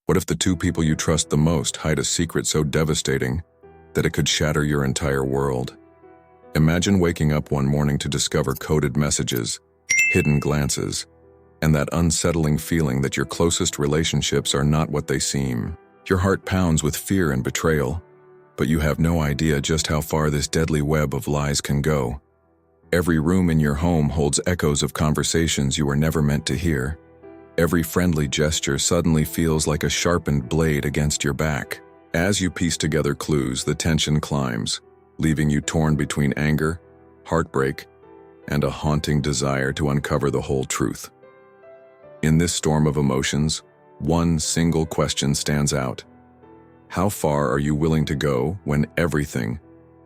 What if the two people you trust the most hide a secret so devastating that it could shatter your entire world? Imagine waking up one morning to discover coded messages, hidden glances, and that unsettling feeling that your closest relationships are not what they seem. Your heart pounds with fear and betrayal, but you have no idea just how far this deadly web of lies can go. Every room in your home holds echoes of conversations you were never meant to hear. Every friendly gesture suddenly feels like a sharpened blade against your back. As you piece together clues, the tension climbs, leaving you torn between anger, heartbreak, and a haunting desire to uncover the whole truth. In this storm of emotions, one single question stands out. How far are you willing to go when everything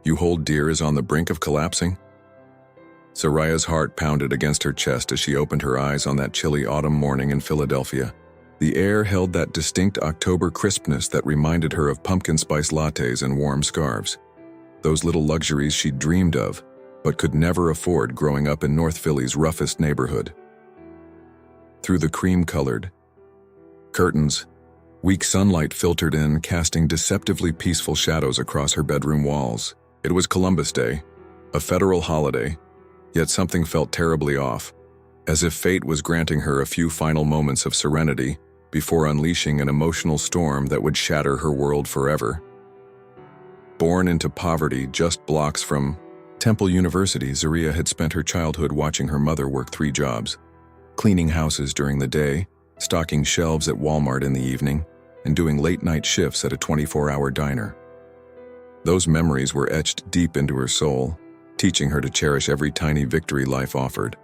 you hold dear is on the brink of collapsing? Zoraya's heart pounded against her chest as she opened her eyes on that chilly autumn morning in Philadelphia. The air held that distinct October crispness that reminded her of pumpkin spice lattes and warm scarves. Those little luxuries she'd dreamed of, but could never afford growing up in North Philly's roughest neighborhood. Through the cream-colored curtains, weak sunlight filtered in, casting deceptively peaceful shadows across her bedroom walls. It was Columbus Day, a federal holiday, yet something felt terribly off, as if fate was granting her a few final moments of serenity before unleashing an emotional storm that would shatter her world forever. Born into poverty just blocks from Temple University, Zarya had spent her childhood watching her mother work 3 jobs, cleaning houses during the day, stocking shelves at Walmart in the evening, and doing late-night shifts at a 24-hour diner. Those memories were etched deep into her soul, teaching her to cherish every tiny victory life offered.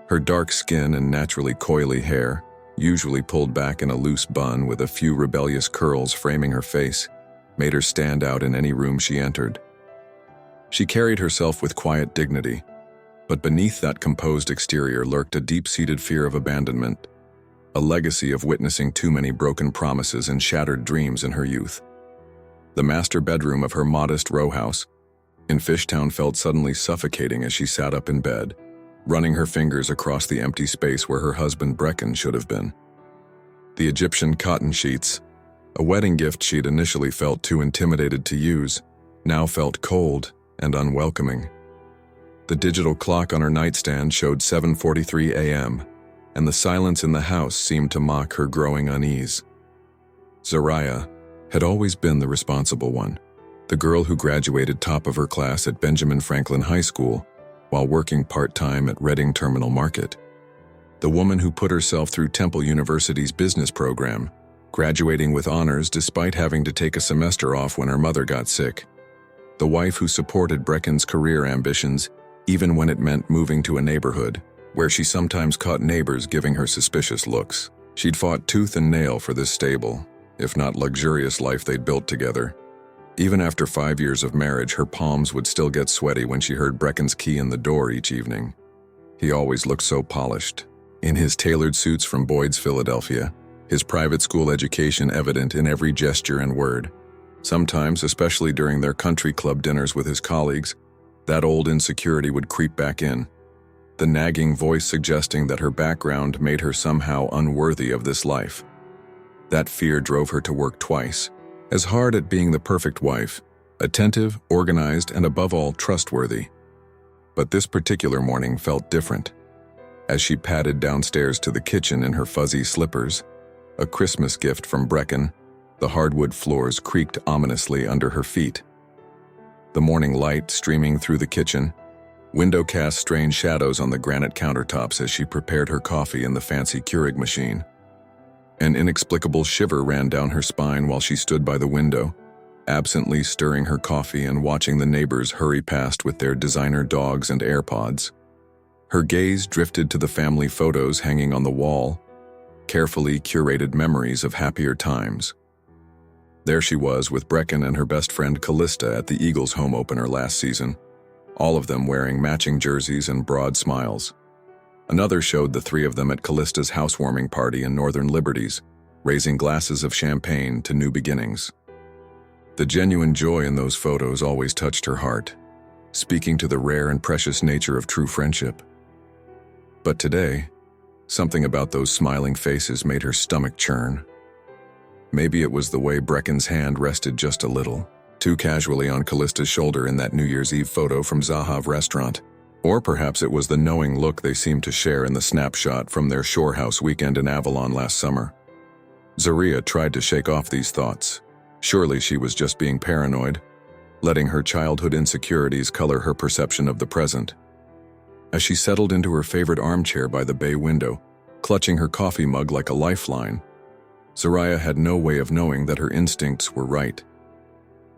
Her dark skin and naturally coily hair, usually pulled back in a loose bun with a few rebellious curls framing her face, made her stand out in any room she entered. She carried herself with quiet dignity, but beneath that composed exterior lurked a deep-seated fear of abandonment, a legacy of witnessing too many broken promises and shattered dreams in her youth. The master bedroom of her modest row house in Fishtown felt suddenly suffocating as she sat up in bed, running her fingers across the empty space where her husband Brecken should have been. The Egyptian cotton sheets, a wedding gift she'd initially felt too intimidated to use, now felt cold and unwelcoming. The digital clock on her nightstand showed 7:43 a.m., and the silence in the house seemed to mock her growing unease. Zarya had always been the responsible one, the girl who graduated top of her class at Benjamin Franklin High School while working part-time at Reading Terminal Market. The woman who put herself through Temple University's business program, graduating with honors despite having to take a semester off when her mother got sick. The wife who supported Brecken's career ambitions even when it meant moving to a neighborhood where she sometimes caught neighbors giving her suspicious looks. She'd fought tooth and nail for this stable, if not luxurious life they'd built together. Even after 5 years of marriage, her palms would still get sweaty when she heard Brecken's key in the door each evening. He always looked so polished, in his tailored suits from Boyd's, Philadelphia, his private school education evident in every gesture and word. Sometimes, especially during their country club dinners with his colleagues, that old insecurity would creep back in, the nagging voice suggesting that her background made her somehow unworthy of this life. That fear drove her to work twice, as hard at being the perfect wife, attentive, organized, and above all, trustworthy. But this particular morning felt different. As she padded downstairs to the kitchen in her fuzzy slippers, a Christmas gift from Brecken, the hardwood floors creaked ominously under her feet. The morning light streaming through the kitchen window cast strange shadows on the granite countertops as she prepared her coffee in the fancy Keurig machine. An inexplicable shiver ran down her spine while she stood by the window, absently stirring her coffee and watching the neighbors hurry past with their designer dogs and AirPods. Her gaze drifted to the family photos hanging on the wall, carefully curated memories of happier times. There she was with Brecken and her best friend Callista at the Eagles home opener last season, all of them wearing matching jerseys and broad smiles. Another showed the 3 of them at Callista's housewarming party in Northern Liberties, raising glasses of champagne to new beginnings. The genuine joy in those photos always touched her heart, speaking to the rare and precious nature of true friendship. But today, something about those smiling faces made her stomach churn. Maybe it was the way Brecken's hand rested just a little, too casually on Callista's shoulder in that New Year's Eve photo from Zahav restaurant. Or perhaps it was the knowing look they seemed to share in the snapshot from their shore house weekend in Avalon last summer. Zaria tried to shake off these thoughts. Surely she was just being paranoid, letting her childhood insecurities color her perception of the present. As she settled into her favorite armchair by the bay window, clutching her coffee mug like a lifeline, Zaria had no way of knowing that her instincts were right.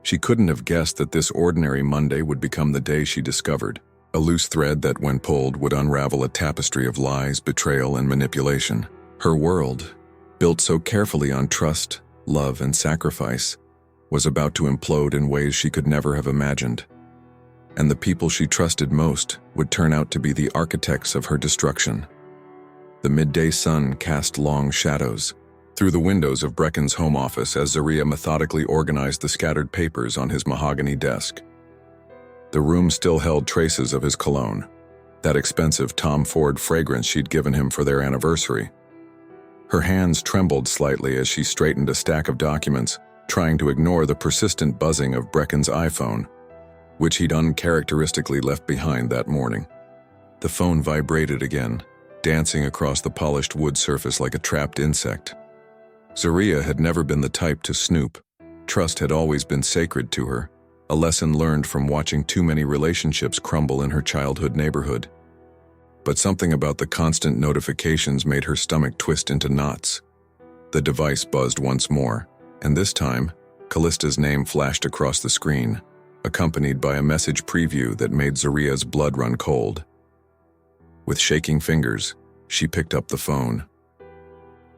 She couldn't have guessed that this ordinary Monday would become the day she discovered, a loose thread that, when pulled, would unravel a tapestry of lies, betrayal, and manipulation. Her world, built so carefully on trust, love, and sacrifice, was about to implode in ways she could never have imagined. And the people she trusted most would turn out to be the architects of her destruction. The midday sun cast long shadows through the windows of Brecken's home office as Zaria methodically organized the scattered papers on his mahogany desk. The room still held traces of his cologne, that expensive Tom Ford fragrance she'd given him for their anniversary. Her hands trembled slightly as she straightened a stack of documents, trying to ignore the persistent buzzing of Brecken's iPhone, which he'd uncharacteristically left behind that morning. The phone vibrated again, dancing across the polished wood surface like a trapped insect. Zaria had never been the type to snoop. Trust had always been sacred to her, a lesson learned from watching too many relationships crumble in her childhood neighborhood. But something about the constant notifications made her stomach twist into knots. The device buzzed once more, and this time, Callista's name flashed across the screen, accompanied by a message preview that made Zaria's blood run cold. With shaking fingers, she picked up the phone.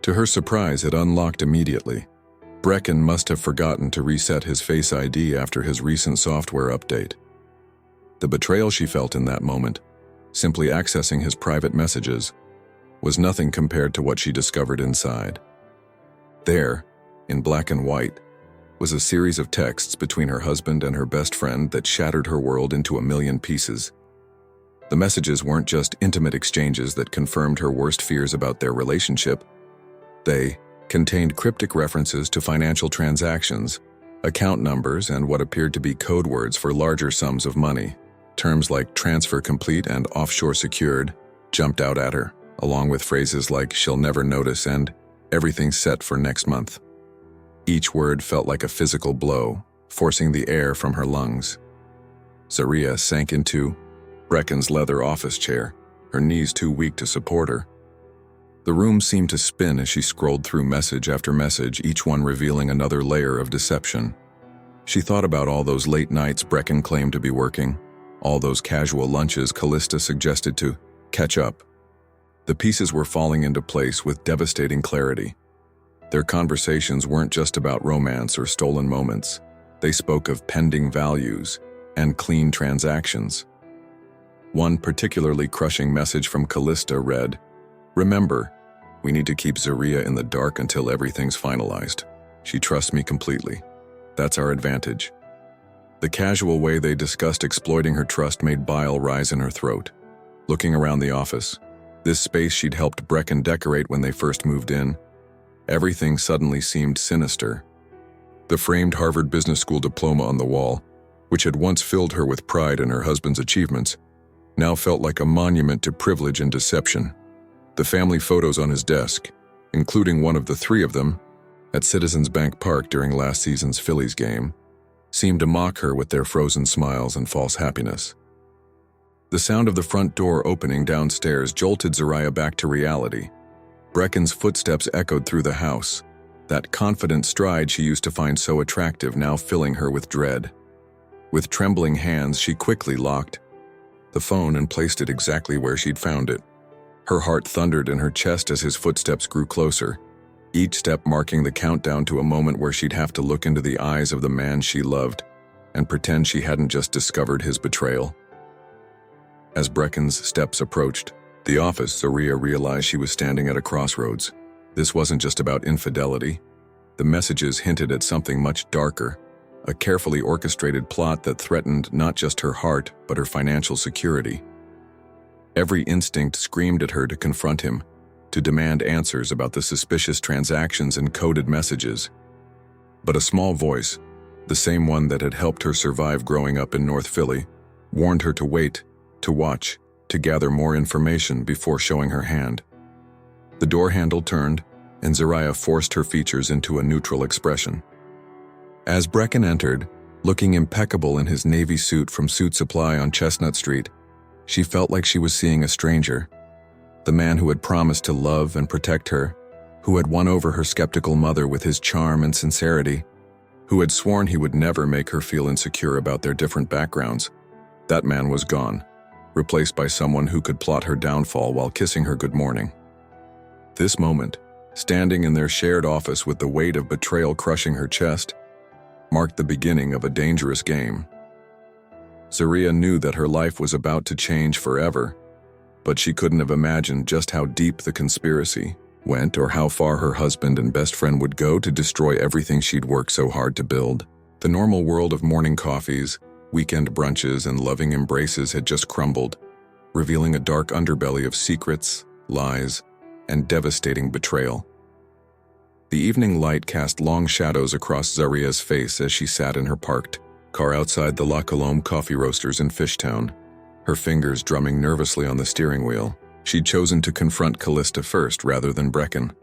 To her surprise, it unlocked immediately. Brecken must have forgotten to reset his Face ID after his recent software update. The betrayal she felt in that moment, simply accessing his private messages, was nothing compared to what she discovered inside. There, in black and white, was a series of texts between her husband and her best friend that shattered her world into a million pieces. The messages weren't just intimate exchanges that confirmed her worst fears about their relationship. They contained cryptic references to financial transactions, account numbers, and what appeared to be code words for larger sums of money. Terms like transfer complete and offshore secured jumped out at her, along with phrases like she'll never notice and everything's set for next month. Each word felt like a physical blow, forcing the air from her lungs. Zaria sank into Brecken's leather office chair, her knees too weak to support her. The room seemed to spin as she scrolled through message after message, each one revealing another layer of deception. She thought about all those late nights Brecken claimed to be working, all those casual lunches Callista suggested to catch up. The pieces were falling into place with devastating clarity. Their conversations weren't just about romance or stolen moments. They spoke of pending values and clean transactions. One particularly crushing message from Callista read, "Remember, we need to keep Zaria in the dark until everything's finalized. She trusts me completely. That's our advantage." The casual way they discussed exploiting her trust made bile rise in her throat. Looking around the office, this space she'd helped Brecken decorate when they first moved in, everything suddenly seemed sinister. The framed Harvard Business School diploma on the wall, which had once filled her with pride in her husband's achievements, now felt like a monument to privilege and deception. The family photos on his desk, including one of the three of them at Citizens Bank Park during last season's Phillies game, seemed to mock her with their frozen smiles and false happiness. The sound of the front door opening downstairs jolted Zaria back to reality. Brecken's footsteps echoed through the house, that confident stride she used to find so attractive now filling her with dread. With trembling hands, she quickly locked the phone and placed it exactly where she'd found it. Her heart thundered in her chest as his footsteps grew closer, each step marking the countdown to a moment where she'd have to look into the eyes of the man she loved and pretend she hadn't just discovered his betrayal. As Brecken's steps approached the office, Zaria realized she was standing at a crossroads. This wasn't just about infidelity. The messages hinted at something much darker, a carefully orchestrated plot that threatened not just her heart, but her financial security. Every instinct screamed at her to confront him, to demand answers about the suspicious transactions and coded messages. But a small voice, the same one that had helped her survive growing up in North Philly, warned her to wait, to watch, to gather more information before showing her hand. The door handle turned, and Zariah forced her features into a neutral expression. As Brecken entered, looking impeccable in his navy suit from Suit Supply on Chestnut Street, she felt like she was seeing a stranger. The man who had promised to love and protect her, who had won over her skeptical mother with his charm and sincerity, who had sworn he would never make her feel insecure about their different backgrounds. That man was gone, replaced by someone who could plot her downfall while kissing her good morning. This moment, standing in their shared office with the weight of betrayal crushing her chest, marked the beginning of a dangerous game. Zariah knew that her life was about to change forever, but she couldn't have imagined just how deep the conspiracy went or how far her husband and best friend would go to destroy everything she'd worked so hard to build. The normal world of morning coffees, weekend brunches, and loving embraces had just crumbled, revealing a dark underbelly of secrets, lies, and devastating betrayal. The evening light cast long shadows across Zariah's face as she sat in her parked car outside the La Colombe Coffee Roasters in Fishtown, her fingers drumming nervously on the steering wheel. She'd chosen to confront Callista first rather than Brecken,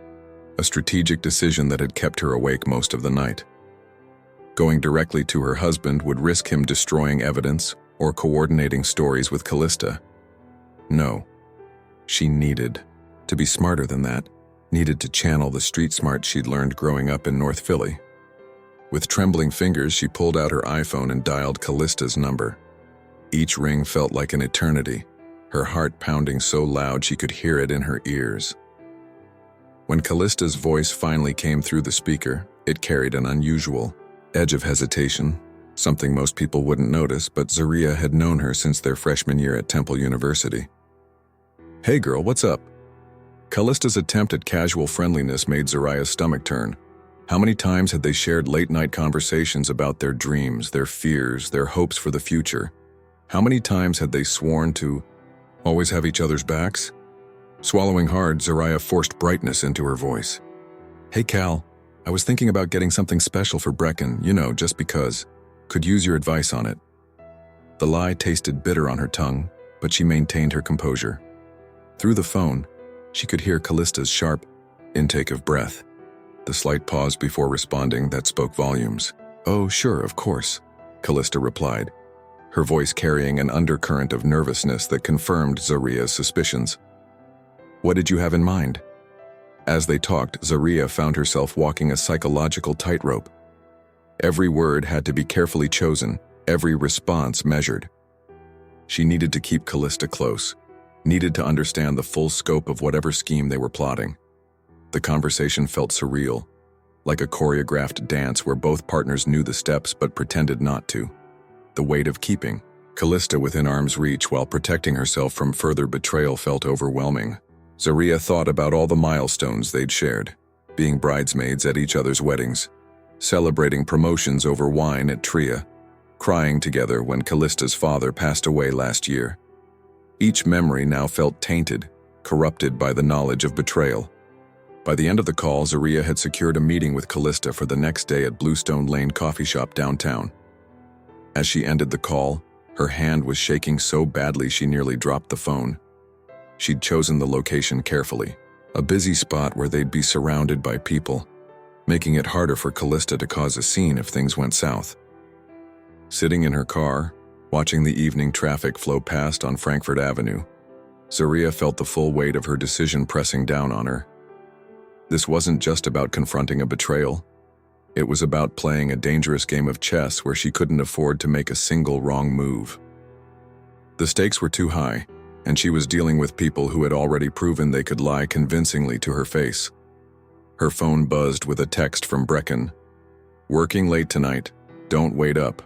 a strategic decision that had kept her awake most of the night. Going directly to her husband would risk him destroying evidence or coordinating stories with Callista. No, she needed to be smarter than that, needed to channel the street smarts she'd learned growing up in North Philly. With trembling fingers, she pulled out her iPhone and dialed Callista's number. Each ring felt like an eternity, her heart pounding so loud she could hear it in her ears. When Callista's voice finally came through the speaker, it carried an unusual edge of hesitation, something most people wouldn't notice, but Zariah had known her since their freshman year at Temple University. "Hey girl, what's up?" Callista's attempt at casual friendliness made Zariah's stomach turn. How many times had they shared late-night conversations about their dreams, their fears, their hopes for the future? How many times had they sworn to always have each other's backs? Swallowing hard, Zariah forced brightness into her voice. "Hey Cal, I was thinking about getting something special for Brecken, just because. Could use your advice on it." The lie tasted bitter on her tongue, but she maintained her composure. Through the phone, she could hear Callista's sharp intake of breath, the slight pause before responding that spoke volumes. "Oh, sure, of course," Callista replied, her voice carrying an undercurrent of nervousness that confirmed Zariah's suspicions. "What did you have in mind?" As they talked, Zariah found herself walking a psychological tightrope. Every word had to be carefully chosen, every response measured. She needed to keep Callista close, needed to understand the full scope of whatever scheme they were plotting. The conversation felt surreal, like a choreographed dance where both partners knew the steps but pretended not to. The weight of keeping Callista within arm's reach while protecting herself from further betrayal felt overwhelming. Zariah thought about all the milestones they'd shared, being bridesmaids at each other's weddings, celebrating promotions over wine at Tria, crying together when Callista's father passed away last year. Each memory now felt tainted, corrupted by the knowledge of betrayal. By the end of the call, Zariah had secured a meeting with Callista for the next day at Bluestone Lane coffee shop downtown. As she ended the call, her hand was shaking so badly she nearly dropped the phone. She'd chosen the location carefully, a busy spot where they'd be surrounded by people, making it harder for Callista to cause a scene if things went south. Sitting in her car, watching the evening traffic flow past on Frankfurt Avenue, Zariah felt the full weight of her decision pressing down on her. This wasn't just about confronting a betrayal. It was about playing a dangerous game of chess where she couldn't afford to make a single wrong move. The stakes were too high, and she was dealing with people who had already proven they could lie convincingly to her face. Her phone buzzed with a text from Brecken. "Working late tonight. Don't wait up."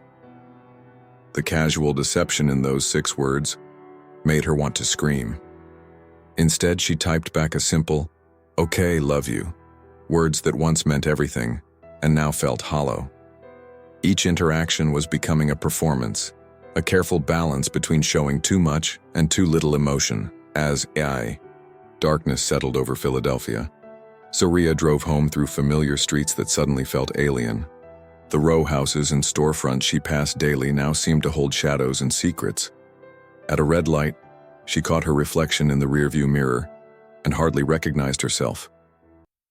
The casual deception in those 6 words made her want to scream. Instead, she typed back a simple, "Okay, love you," words that once meant everything, and now felt hollow. Each interaction was becoming a performance, a careful balance between showing too much and too little emotion. As darkness settled over Philadelphia, Zariah drove home through familiar streets that suddenly felt alien. The row houses and storefronts she passed daily now seemed to hold shadows and secrets. At a red light, she caught her reflection in the rearview mirror and hardly recognized herself.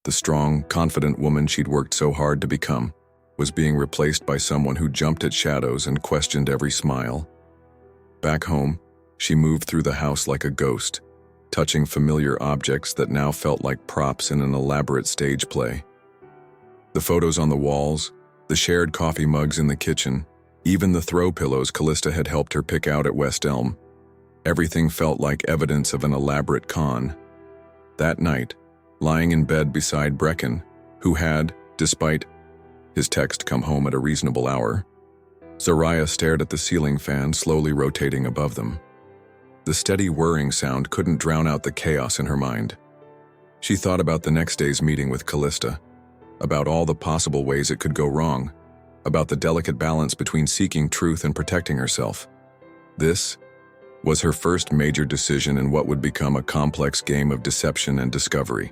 The strong, confident woman she'd worked so hard to become was being replaced by someone who jumped at shadows and questioned every smile. Back home, she moved through the house like a ghost, touching familiar objects that now felt like props in an elaborate stage play. The photos on the walls, the shared coffee mugs in the kitchen, even the throw pillows Callista had helped her pick out at West Elm. Everything felt like evidence of an elaborate con. That night, lying in bed beside Brecken, who had, despite his text, come home at a reasonable hour, Zariah stared at the ceiling fan slowly rotating above them. The steady whirring sound couldn't drown out the chaos in her mind. She thought about the next day's meeting with Callista, about all the possible ways it could go wrong, about the delicate balance between seeking truth and protecting herself. This was her first major decision in what would become a complex game of deception and discovery.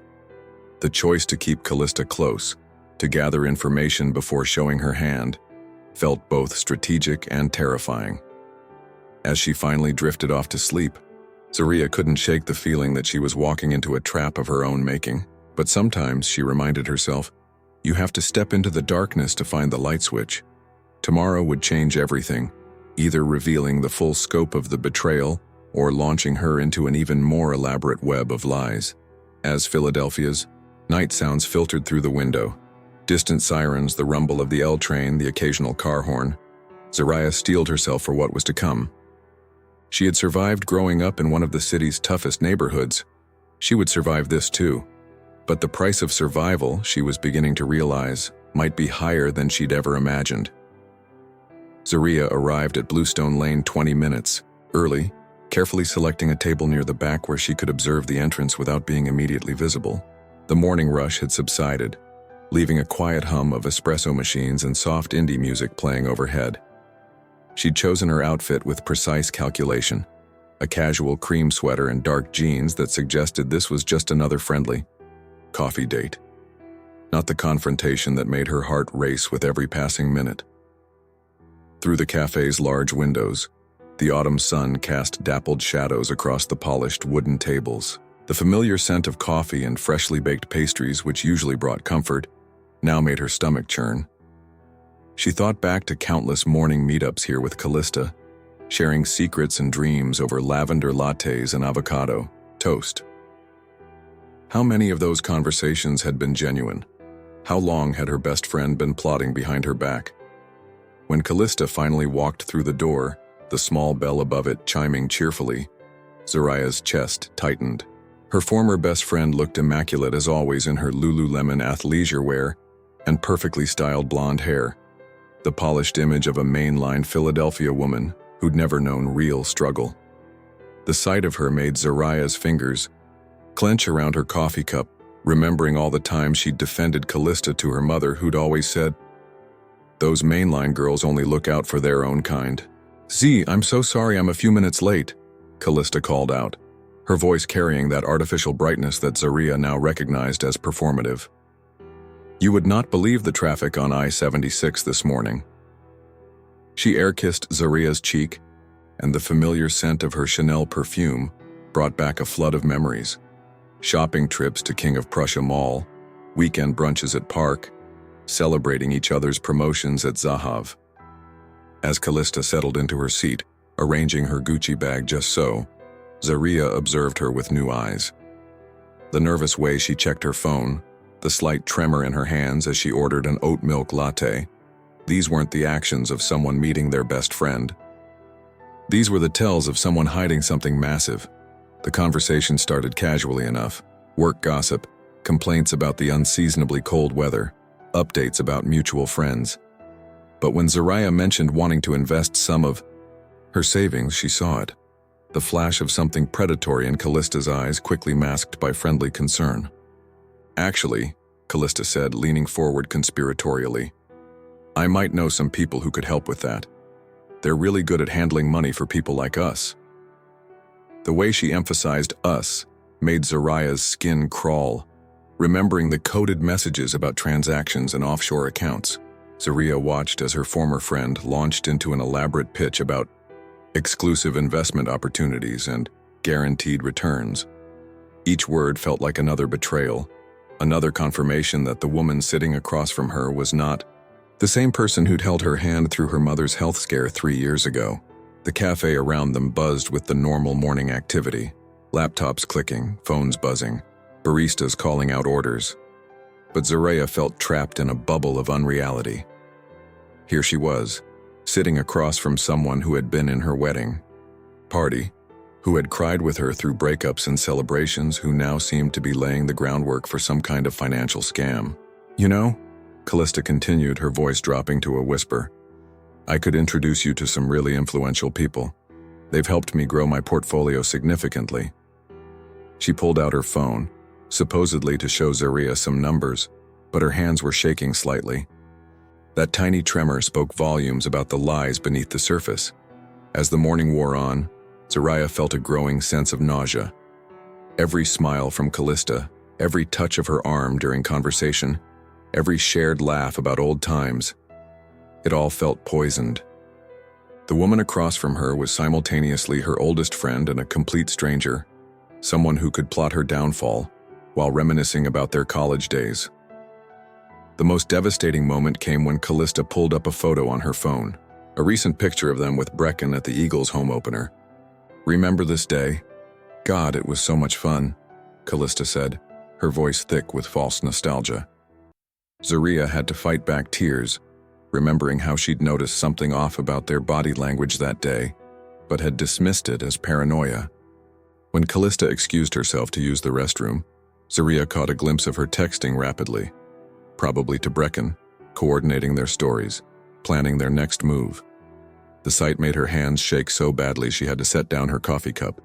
The choice to keep Callista close, to gather information before showing her hand, felt both strategic and terrifying. As she finally drifted off to sleep, Zariah couldn't shake the feeling that she was walking into a trap of her own making. But sometimes, she reminded herself, you have to step into the darkness to find the light switch. Tomorrow would change everything, either revealing the full scope of the betrayal or launching her into an even more elaborate web of lies. As Philadelphia's night sounds filtered through the window, distant sirens, the rumble of the L train, the occasional car horn, Zariah steeled herself for what was to come. She had survived growing up in one of the city's toughest neighborhoods. She would survive this too. But the price of survival, she was beginning to realize, might be higher than she'd ever imagined. Zariah arrived at Bluestone Lane 20 minutes early, carefully selecting a table near the back where she could observe the entrance without being immediately visible. The morning rush had subsided, leaving a quiet hum of espresso machines and soft indie music playing overhead. She'd chosen her outfit with precise calculation, a casual cream sweater and dark jeans that suggested this was just another friendly coffee date, not the confrontation that made her heart race with every passing minute. Through the cafe's large windows, the autumn sun cast dappled shadows across the polished wooden tables. The familiar scent of coffee and freshly baked pastries, which usually brought comfort, now made her stomach churn. She thought back to countless morning meetups here with Callista, sharing secrets and dreams over lavender lattes and avocado toast. How many of those conversations had been genuine? How long had her best friend been plotting behind her back? When Callista finally walked through the door, the small bell above it chiming cheerfully, Zariah's chest tightened. Her former best friend looked immaculate as always in her Lululemon athleisure wear and perfectly styled blonde hair, the polished image of a mainline Philadelphia woman who'd never known real struggle. The sight of her made Zariah's fingers clench around her coffee cup, remembering all the times she'd defended Callista to her mother, who'd always said, "Those mainline girls only look out for their own kind." "Z, I'm so sorry I'm a few minutes late," Callista called out, her voice carrying that artificial brightness that Zariah now recognized as performative. "You would not believe the traffic on I-76 this morning." She air-kissed Zariah's cheek, and the familiar scent of her Chanel perfume brought back a flood of memories. Shopping trips to King of Prussia Mall, weekend brunches at Park, celebrating each other's promotions at Zahav. As Callista settled into her seat, arranging her Gucci bag just so, Zariah observed her with new eyes. The nervous way she checked her phone, the slight tremor in her hands as she ordered an oat milk latte, these weren't the actions of someone meeting their best friend. These were the tells of someone hiding something massive. The conversation started casually enough. Work gossip, complaints about the unseasonably cold weather, updates about mutual friends. But when Zariah mentioned wanting to invest some of her savings, she saw it. The flash of something predatory in Callista's eyes, quickly masked by friendly concern. "Actually," Callista said, leaning forward conspiratorially, "I might know some people who could help with that. They're really good at handling money for people like us." The way she emphasized us made Zariah's skin crawl, remembering the coded messages about transactions and offshore accounts. Zaria watched as her former friend launched into an elaborate pitch about exclusive investment opportunities and guaranteed returns. Each word felt like another betrayal, another confirmation that the woman sitting across from her was not the same person who'd held her hand through her mother's health scare 3 years ago. The cafe around them buzzed with the normal morning activity. Laptops clicking, phones buzzing, baristas calling out orders. But Zaria felt trapped in a bubble of unreality. Here she was, sitting across from someone who had been in her wedding party, who had cried with her through breakups and celebrations, who now seemed to be laying the groundwork for some kind of financial scam. "You know," Callista continued, her voice dropping to a whisper, "I could introduce you to some really influential people. They've helped me grow my portfolio significantly." She pulled out her phone, supposedly to show Zaria some numbers, but her hands were shaking slightly. That tiny tremor spoke volumes about the lies beneath the surface. As the morning wore on, Zaria felt a growing sense of nausea. Every smile from Callista, every touch of her arm during conversation, every shared laugh about old times, it all felt poisoned. The woman across from her was simultaneously her oldest friend and a complete stranger, someone who could plot her downfall while reminiscing about their college days. The most devastating moment came when Callista pulled up a photo on her phone, a recent picture of them with Brecken at the Eagles home opener. "Remember this day? God, it was so much fun," Callista said, her voice thick with false nostalgia. Zaria had to fight back tears, remembering how she'd noticed something off about their body language that day, but had dismissed it as paranoia. When Callista excused herself to use the restroom, Zaria caught a glimpse of her texting rapidly, probably to Brecken, coordinating their stories, planning their next move. The sight made her hands shake so badly she had to set down her coffee cup.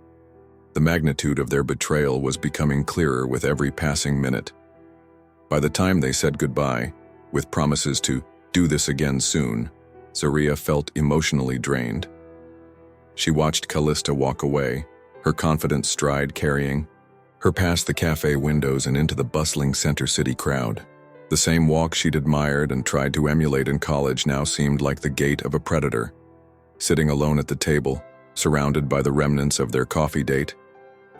The magnitude of their betrayal was becoming clearer with every passing minute. By the time they said goodbye, with promises to do this again soon, Zaria felt emotionally drained. She watched Callista walk away, her confident stride carrying her past the cafe windows and into the bustling center city crowd. The same walk she'd admired and tried to emulate in college now seemed like the gait of a predator. Sitting alone at the table, surrounded by the remnants of their coffee date,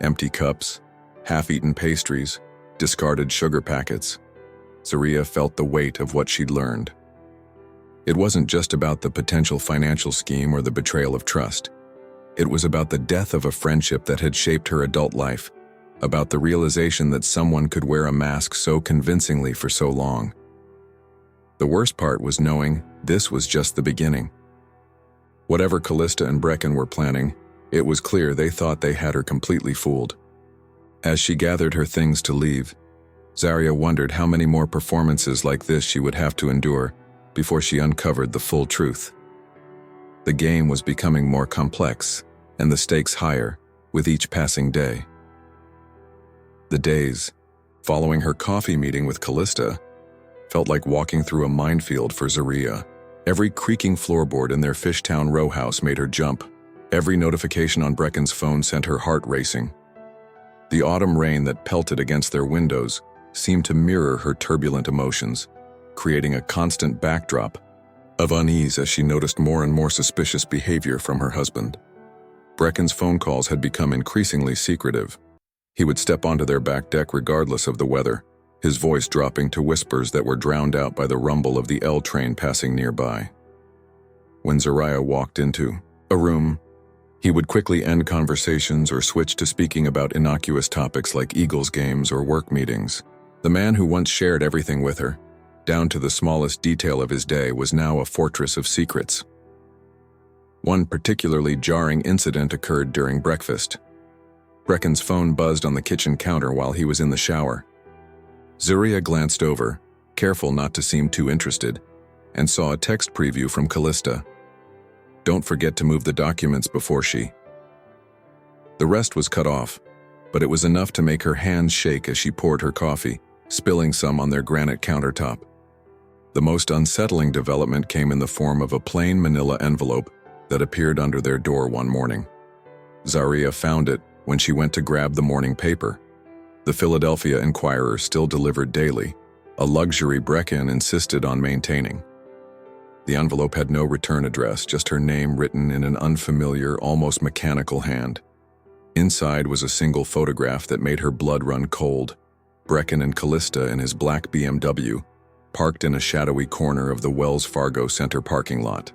empty cups, half-eaten pastries, discarded sugar packets, Zaria felt the weight of what she'd learned. It wasn't just about the potential financial scheme or the betrayal of trust. It was about the death of a friendship that had shaped her adult life, about the realization that someone could wear a mask so convincingly for so long. The worst part was knowing this was just the beginning. Whatever Callista and Brecken were planning, it was clear they thought they had her completely fooled. As she gathered her things to leave, Zaria wondered how many more performances like this she would have to endure before she uncovered the full truth. The game was becoming more complex, and the stakes higher with each passing day. The days, following her coffee meeting with Callista, felt like walking through a minefield for Zaria. Every creaking floorboard in their Fishtown row house made her jump. Every notification on Brecken's phone sent her heart racing. The autumn rain that pelted against their windows seemed to mirror her turbulent emotions, creating a constant backdrop of unease as she noticed more and more suspicious behavior from her husband. Brecken's phone calls had become increasingly secretive. He would step onto their back deck regardless of the weather, his voice dropping to whispers that were drowned out by the rumble of the L train passing nearby. When Zaria walked into a room, he would quickly end conversations or switch to speaking about innocuous topics like Eagles games or work meetings. The man who once shared everything with her, down to the smallest detail of his day, was now a fortress of secrets. One particularly jarring incident occurred during breakfast. Brecken's phone buzzed on the kitchen counter while he was in the shower. Zaria glanced over, careful not to seem too interested, and saw a text preview from Callista. "Don't forget to move the documents before she..." The rest was cut off, but it was enough to make her hands shake as she poured her coffee, spilling some on their granite countertop. The most unsettling development came in the form of a plain manila envelope that appeared under their door one morning. Zaria found it when she went to grab the morning paper. The Philadelphia Inquirer still delivered daily, a luxury Brecken insisted on maintaining. The envelope had no return address, just her name written in an unfamiliar, almost mechanical hand. Inside was a single photograph that made her blood run cold. Brecken and Callista in his black BMW, parked in a shadowy corner of the Wells Fargo Center parking lot.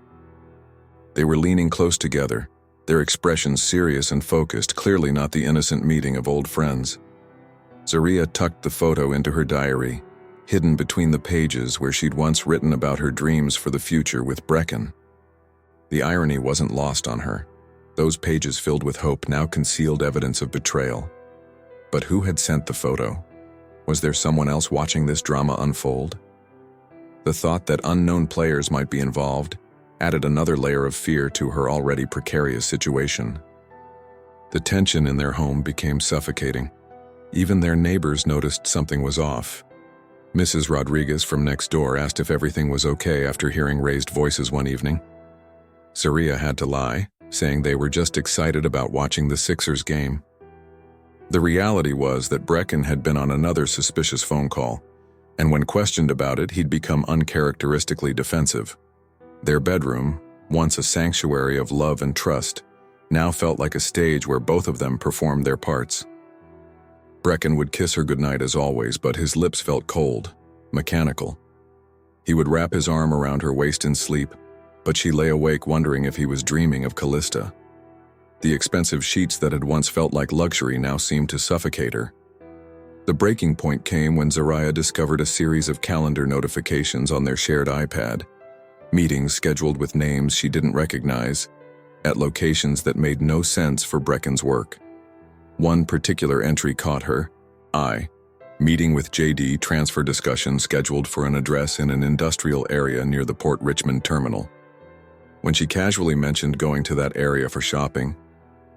They were leaning close together, their expressions serious and focused, clearly not the innocent meeting of old friends. Zaria tucked the photo into her diary, hidden between the pages where she'd once written about her dreams for the future with Brecken. The irony wasn't lost on her. Those pages filled with hope now concealed evidence of betrayal. But who had sent the photo? Was there someone else watching this drama unfold? The thought that unknown players might be involved added another layer of fear to her already precarious situation. The tension in their home became suffocating. Even their neighbors noticed something was off. Mrs. Rodriguez from next door asked if everything was okay after hearing raised voices one evening. Zaria had to lie, saying they were just excited about watching the Sixers game. The reality was that Brecken had been on another suspicious phone call, and when questioned about it, he'd become uncharacteristically defensive. Their bedroom, once a sanctuary of love and trust, now felt like a stage where both of them performed their parts. Brecken would kiss her goodnight as always, but his lips felt cold, mechanical. He would wrap his arm around her waist in sleep, but she lay awake wondering if he was dreaming of Callista. The expensive sheets that had once felt like luxury now seemed to suffocate her. The breaking point came when Zaria discovered a series of calendar notifications on their shared iPad, meetings scheduled with names she didn't recognize, at locations that made no sense for Brecken's work. One particular entry caught her. Meeting with JD, transfer discussion scheduled for an address in an industrial area near the Port Richmond terminal. When she casually mentioned going to that area for shopping,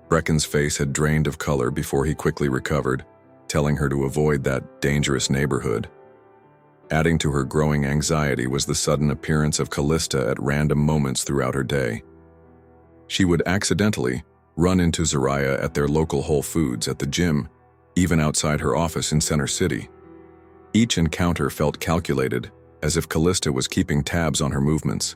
Brecken's face had drained of color before he quickly recovered, telling her to avoid that dangerous neighborhood. Adding to her growing anxiety was the sudden appearance of Callista at random moments throughout her day. She would accidentally run into Zaria at their local Whole Foods, at the gym, even outside her office in Center City. Each encounter felt calculated, as if Callista was keeping tabs on her movements.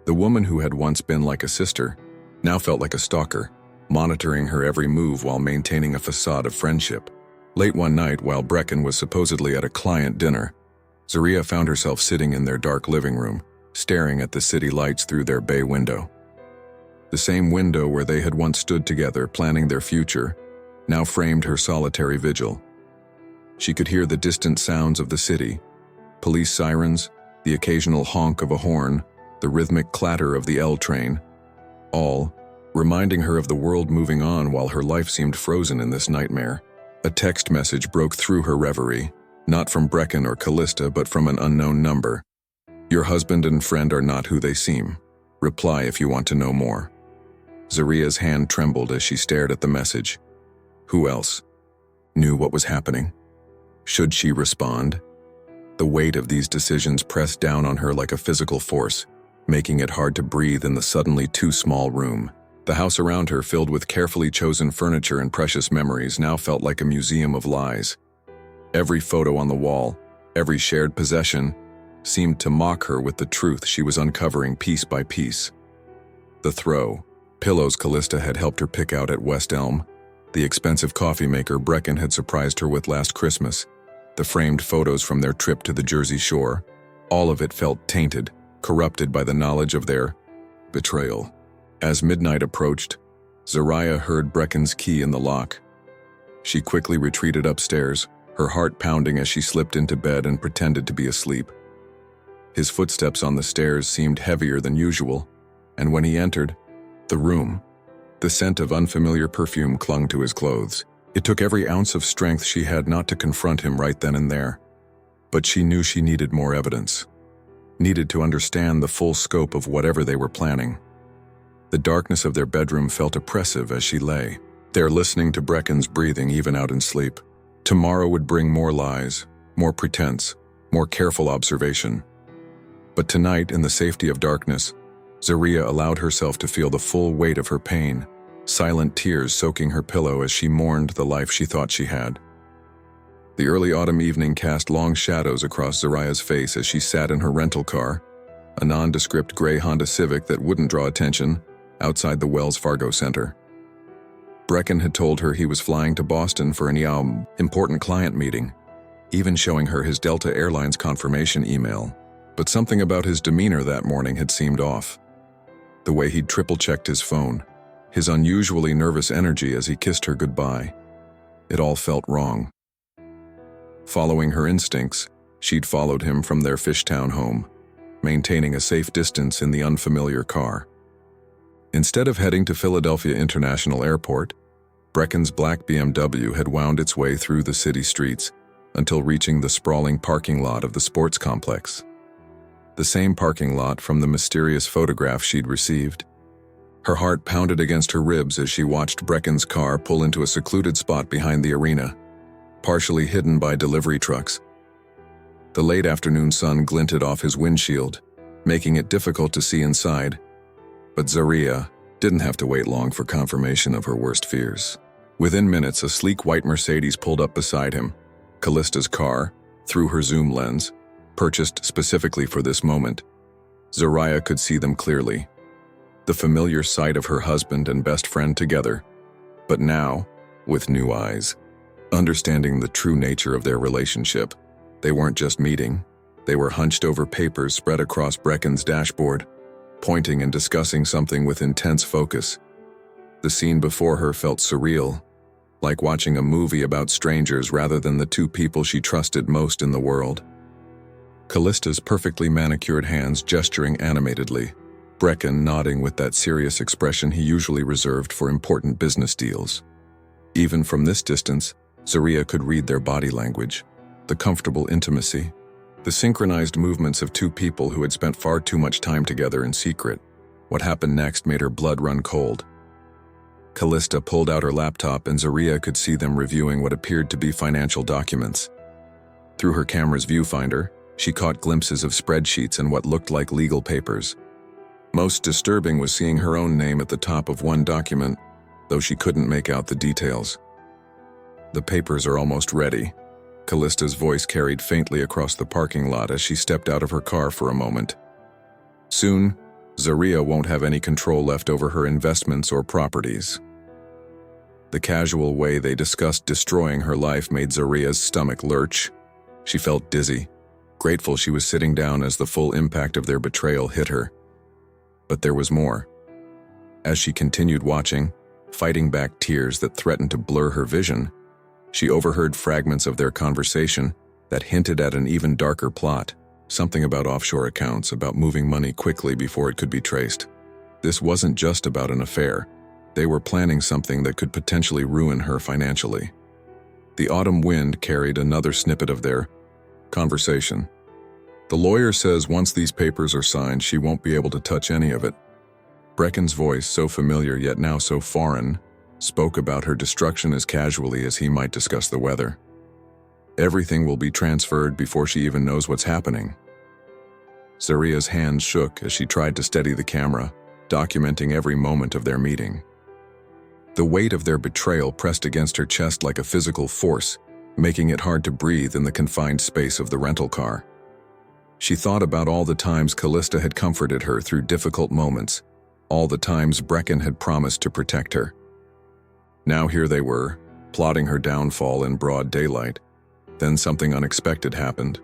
The woman who had once been like a sister now felt like a stalker, monitoring her every move while maintaining a facade of friendship. Late one night, while Brecken was supposedly at a client dinner, Zaria found herself sitting in their dark living room, staring at the city lights through their bay window. The same window where they had once stood together planning their future now framed her solitary vigil. She could hear the distant sounds of the city, police sirens, the occasional honk of a horn, the rhythmic clatter of the L train, all reminding her of the world moving on while her life seemed frozen in this nightmare. A text message broke through her reverie, not from Brecken or Callista, but from an unknown number. "Your husband and friend are not who they seem. Reply if you want to know more." Zaria's hand trembled as she stared at the message. Who else knew what was happening? Should she respond? The weight of these decisions pressed down on her like a physical force, making it hard to breathe in the suddenly too small room. The house around her, filled with carefully chosen furniture and precious memories, now felt like a museum of lies. Every photo on the wall, every shared possession, seemed to mock her with the truth she was uncovering piece by piece. The throw, pillows Callista had helped her pick out at West Elm, the expensive coffee maker Brecken had surprised her with last Christmas, the framed photos from their trip to the Jersey Shore, all of it felt tainted, corrupted by the knowledge of their betrayal. As midnight approached, Zaria heard Brecken's key in the lock. She quickly retreated upstairs, her heart pounding as she slipped into bed and pretended to be asleep. His footsteps on the stairs seemed heavier than usual, and when he entered the room, the scent of unfamiliar perfume clung to his clothes. It took every ounce of strength she had not to confront him right then and there. But she knew she needed more evidence, needed to understand the full scope of whatever they were planning. The darkness of their bedroom felt oppressive as she lay, there listening to Brecken's breathing even out in sleep. Tomorrow would bring more lies, more pretense, more careful observation. But tonight, in the safety of darkness, Zaria allowed herself to feel the full weight of her pain, silent tears soaking her pillow as she mourned the life she thought she had. The early autumn evening cast long shadows across Zaria's face as she sat in her rental car, a nondescript gray Honda Civic that wouldn't draw attention, outside the Wells Fargo Center. Brecken had told her he was flying to Boston for an important client meeting, even showing her his Delta Airlines confirmation email. But something about his demeanor that morning had seemed off. The way he'd triple-checked his phone, his unusually nervous energy as he kissed her goodbye. It all felt wrong. Following her instincts, she'd followed him from their Fishtown home, maintaining a safe distance in the unfamiliar car. Instead of heading to Philadelphia International Airport, Brecken's black BMW had wound its way through the city streets until reaching the sprawling parking lot of the sports complex. The same parking lot from the mysterious photograph she'd received. Her heart pounded against her ribs as she watched Brecken's car pull into a secluded spot behind the arena, partially hidden by delivery trucks. The late afternoon sun glinted off his windshield, making it difficult to see inside. But Zaria didn't have to wait long for confirmation of her worst fears. Within minutes, a sleek white Mercedes pulled up beside him, Callista's car, through her zoom lens, purchased specifically for this moment. Zaria could see them clearly. The familiar sight of her husband and best friend together, but now, with new eyes. Understanding the true nature of their relationship, they weren't just meeting, they were hunched over papers spread across Brecken's dashboard, pointing and discussing something with intense focus. The scene before her felt surreal, like watching a movie about strangers rather than the two people she trusted most in the world. Callista's perfectly manicured hands gesturing animatedly, Brecken nodding with that serious expression he usually reserved for important business deals. Even from this distance, Zaria could read their body language, the comfortable intimacy, the synchronized movements of two people who had spent far too much time together in secret. What happened next made her blood run cold. Callista pulled out her laptop and Zaria could see them reviewing what appeared to be financial documents. Through her camera's viewfinder, she caught glimpses of spreadsheets and what looked like legal papers. Most disturbing was seeing her own name at the top of one document, though she couldn't make out the details. "The papers are almost ready," Callista's voice carried faintly across the parking lot as she stepped out of her car for a moment. Soon, Zaria won't have any control left over her investments or properties. The casual way they discussed destroying her life made Zaria's stomach lurch. She felt dizzy, grateful she was sitting down as the full impact of their betrayal hit her. But there was more. As she continued watching, fighting back tears that threatened to blur her vision, she overheard fragments of their conversation that hinted at an even darker plot, something about offshore accounts, about moving money quickly before it could be traced. This wasn't just about an affair. They were planning something that could potentially ruin her financially. The autumn wind carried another snippet of their conversation. "The lawyer says once these papers are signed, she won't be able to touch any of it." Brecken's voice, so familiar yet now so foreign, spoke about her destruction as casually as he might discuss the weather. "Everything will be transferred before she even knows what's happening." Zaria's hands shook as she tried to steady the camera, documenting every moment of their meeting. The weight of their betrayal pressed against her chest like a physical force, making it hard to breathe in the confined space of the rental car. She thought about all the times Callista had comforted her through difficult moments, all the times Brecken had promised to protect her. Now here they were, plotting her downfall in broad daylight. Then something unexpected happened.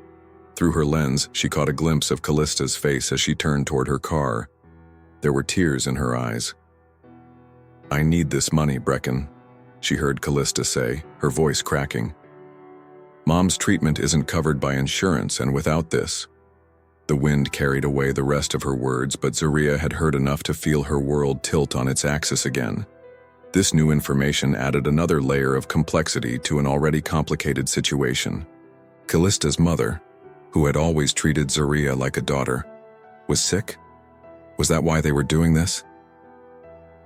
Through her lens, she caught a glimpse of Callista's face as she turned toward her car. There were tears in her eyes. "I need this money, Brecken," she heard Callista say, her voice cracking. "Mom's treatment isn't covered by insurance, and without this..." The wind carried away the rest of her words, but Zaria had heard enough to feel her world tilt on its axis again. This new information added another layer of complexity to an already complicated situation. Callista's mother, who had always treated Zaria like a daughter, was sick? Was that why they were doing this?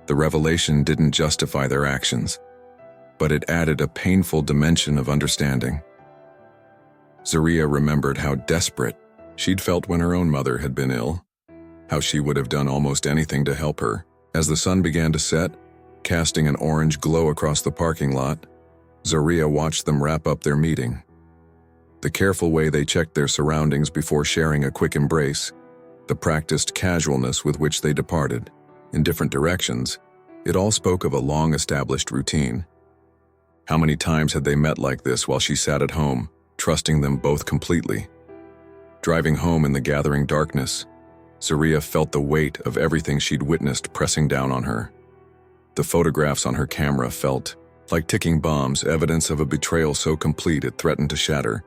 The revelation didn't justify their actions, but it added a painful dimension of understanding. Zaria remembered how desperate she'd felt when her own mother had been ill, how she would have done almost anything to help her. As the sun began to set, casting an orange glow across the parking lot, Zaria watched them wrap up their meeting. The careful way they checked their surroundings before sharing a quick embrace, the practiced casualness with which they departed, in different directions, it all spoke of a long-established routine. How many times had they met like this while she sat at home, trusting them both completely? Driving home in the gathering darkness, Zaria felt the weight of everything she'd witnessed pressing down on her. The photographs on her camera felt like ticking bombs, evidence of a betrayal so complete it threatened to shatter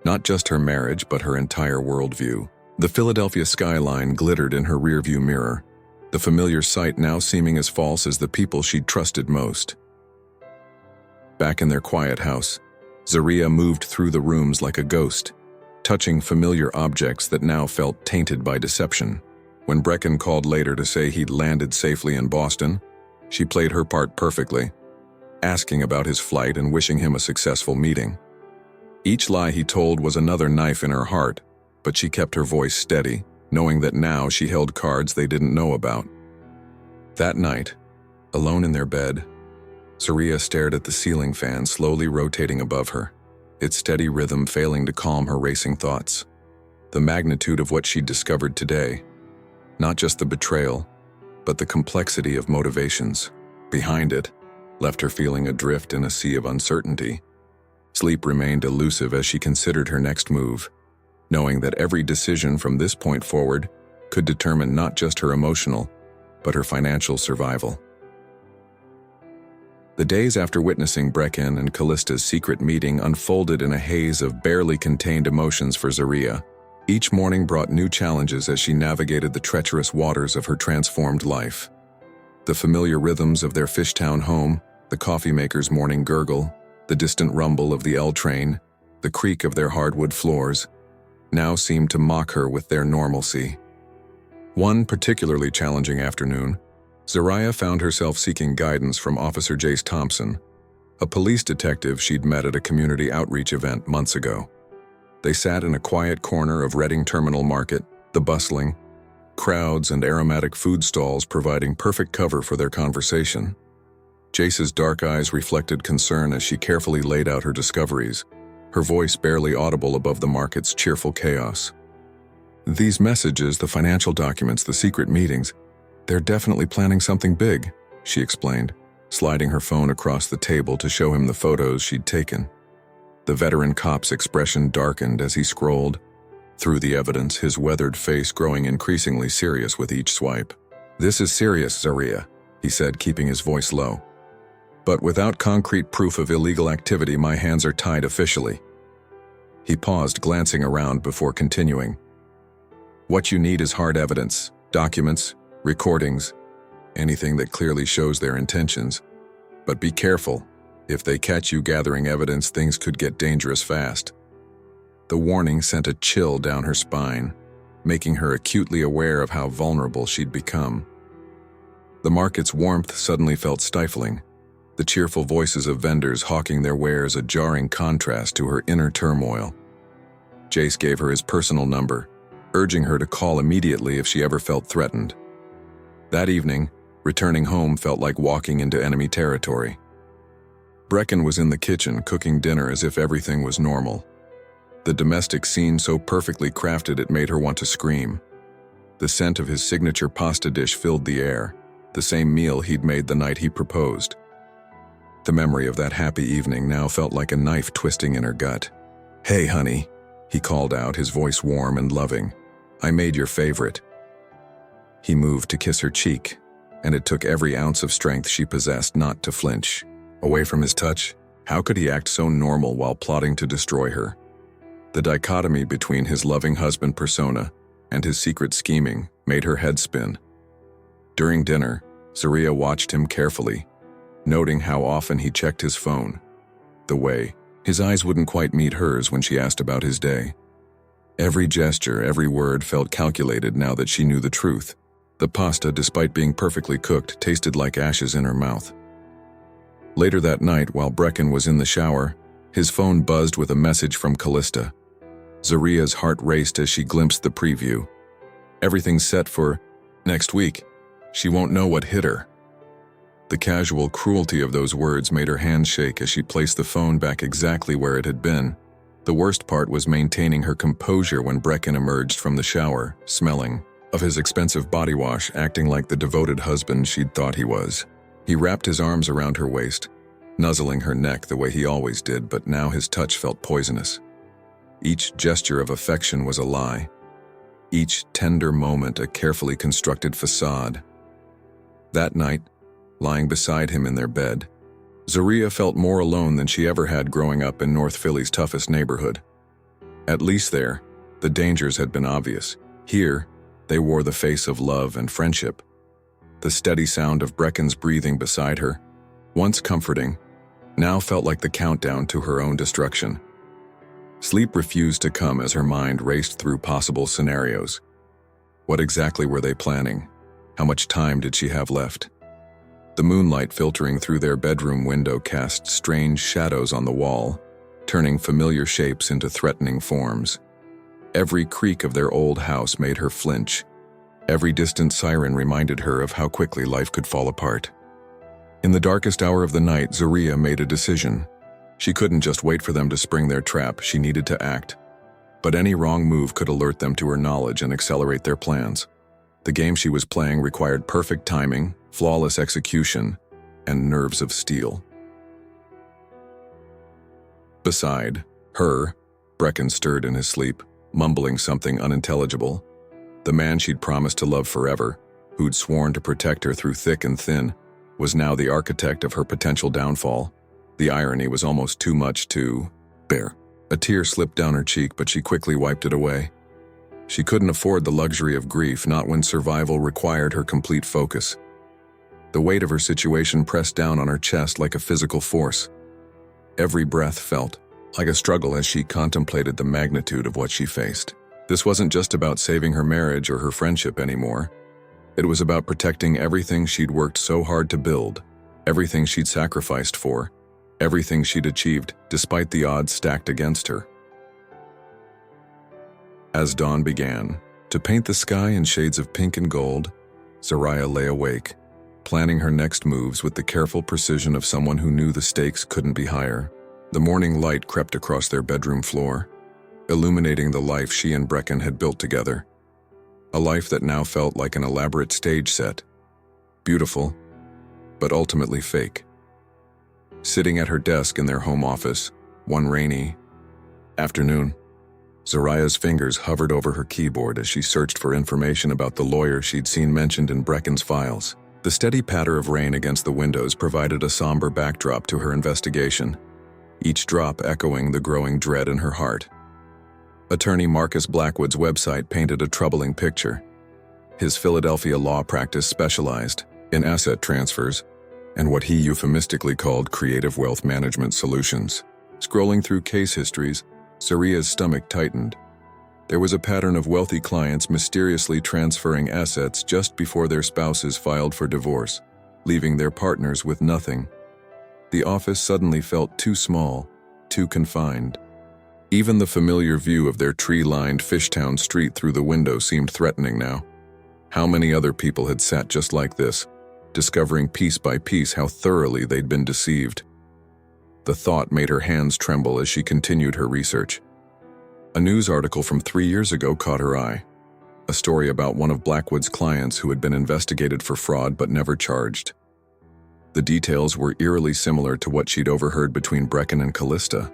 not just her marriage but her entire worldview. The Philadelphia skyline glittered in her rearview mirror, the familiar sight now seeming as false as the people she'd trusted most. Back in their quiet house, Zaria moved through the rooms like a ghost, touching familiar objects that now felt tainted by deception. When Brecken called later to say he'd landed safely in Boston, she played her part perfectly, asking about his flight and wishing him a successful meeting. Each lie he told was another knife in her heart, but she kept her voice steady, knowing that now she held cards they didn't know about. That night, alone in their bed, Zaria stared at the ceiling fan slowly rotating above her, its steady rhythm failing to calm her racing thoughts. The magnitude of what she'd discovered today, not just the betrayal, but the complexity of motivations behind it, left her feeling adrift in a sea of uncertainty. Sleep remained elusive as she considered her next move, knowing that every decision from this point forward could determine not just her emotional, but her financial survival. The days after witnessing Brecken and Callista's secret meeting unfolded in a haze of barely contained emotions for Zaria. Each morning brought new challenges as she navigated the treacherous waters of her transformed life. The familiar rhythms of their Fishtown home, the coffee maker's morning gurgle, the distant rumble of the L train, the creak of their hardwood floors, now seemed to mock her with their normalcy. One particularly challenging afternoon, Zaria found herself seeking guidance from Officer Jace Thompson, a police detective she'd met at a community outreach event months ago. They sat in a quiet corner of Reading Terminal Market, the bustling crowds and aromatic food stalls providing perfect cover for their conversation. Jace's dark eyes reflected concern as she carefully laid out her discoveries, her voice barely audible above the market's cheerful chaos. "These messages, the financial documents, the secret meetings, they're definitely planning something big," she explained, sliding her phone across the table to show him the photos she'd taken. The veteran cop's expression darkened as he scrolled through the evidence, his weathered face growing increasingly serious with each swipe. "This is serious, Zaria," he said, keeping his voice low. "But without concrete proof of illegal activity, my hands are tied officially." He paused, glancing around before continuing. "What you need is hard evidence, documents, recordings, anything that clearly shows their intentions. But be careful. If they catch you gathering evidence, things could get dangerous fast." The warning sent a chill down her spine, making her acutely aware of how vulnerable she'd become. The market's warmth suddenly felt stifling, the cheerful voices of vendors hawking their wares a jarring contrast to her inner turmoil. Jace gave her his personal number, urging her to call immediately if she ever felt threatened. That evening, returning home felt like walking into enemy territory. Brecken was in the kitchen cooking dinner as if everything was normal. The domestic scene so perfectly crafted it made her want to scream. The scent of his signature pasta dish filled the air, the same meal he'd made the night he proposed. The memory of that happy evening now felt like a knife twisting in her gut. "Hey, honey," he called out, his voice warm and loving. "I made your favorite." He moved to kiss her cheek, and it took every ounce of strength she possessed not to flinch. Away from his touch, how could he act so normal while plotting to destroy her? The dichotomy between his loving husband persona and his secret scheming made her head spin. During dinner, Zaria watched him carefully, noting how often he checked his phone. The way his eyes wouldn't quite meet hers when she asked about his day. Every gesture, every word felt calculated now that she knew the truth. The pasta, despite being perfectly cooked, tasted like ashes in her mouth. Later that night, while Brecken was in the shower, his phone buzzed with a message from Callista. Zaria's heart raced as she glimpsed the preview. Everything's set for next week. She won't know what hit her. The casual cruelty of those words made her hands shake as she placed the phone back exactly where it had been, The worst part was maintaining her composure when Brecken emerged from the shower, smelling of his expensive body wash, acting like the devoted husband she'd thought he was. He wrapped his arms around her waist, nuzzling her neck the way he always did, but now his touch felt poisonous. Each gesture of affection was a lie. Each tender moment a carefully constructed facade. That night, lying beside him in their bed, Zaria felt more alone than she ever had growing up in North Philly's toughest neighborhood. At least there, the dangers had been obvious. Here, they wore the face of love and friendship. The steady sound of Brecken's breathing beside her, once comforting, now felt like the countdown to her own destruction. Sleep refused to come as her mind raced through possible scenarios. What exactly were they planning? How much time did she have left? The moonlight filtering through their bedroom window cast strange shadows on the wall, turning familiar shapes into threatening forms. Every creak of their old house made her flinch. Every distant siren reminded her of how quickly life could fall apart. In the darkest hour of the night, Zaria made a decision. She couldn't just wait for them to spring their trap, she needed to act. But any wrong move could alert them to her knowledge and accelerate their plans. The game she was playing required perfect timing, flawless execution, and nerves of steel. Beside her, Brecken stirred in his sleep, mumbling something unintelligible. The man she'd promised to love forever, who'd sworn to protect her through thick and thin, was now the architect of her potential downfall. The irony was almost too much to bear. A tear slipped down her cheek, but she quickly wiped it away. She couldn't afford the luxury of grief, not when survival required her complete focus. The weight of her situation pressed down on her chest like a physical force. Every breath felt like a struggle as she contemplated the magnitude of what she faced. This wasn't just about saving her marriage or her friendship anymore. It was about protecting everything she'd worked so hard to build, everything she'd sacrificed for, everything she'd achieved despite the odds stacked against her. As dawn began to paint the sky in shades of pink and gold, Zaria lay awake, planning her next moves with the careful precision of someone who knew the stakes couldn't be higher. The morning light crept across their bedroom floor, illuminating the life she and Brecken had built together. A life that now felt like an elaborate stage set. Beautiful, but ultimately fake. Sitting at her desk in their home office, one rainy afternoon, Zaria's fingers hovered over her keyboard as she searched for information about the lawyer she'd seen mentioned in Brecken's files. The steady patter of rain against the windows provided a somber backdrop to her investigation, each drop echoing the growing dread in her heart. Attorney Marcus Blackwood's website painted a troubling picture. His Philadelphia law practice specialized in asset transfers and what he euphemistically called creative wealth management solutions. Scrolling through case histories, Zaria's stomach tightened. There was a pattern of wealthy clients mysteriously transferring assets just before their spouses filed for divorce, leaving their partners with nothing. The office suddenly felt too small, too confined. Even the familiar view of their tree-lined Fishtown street through the window seemed threatening now. How many other people had sat just like this, discovering piece by piece how thoroughly they'd been deceived? The thought made her hands tremble as she continued her research. A news article from 3 years ago caught her eye. A story about one of Blackwood's clients who had been investigated for fraud but never charged. The details were eerily similar to what she'd overheard between Brecken and Callista.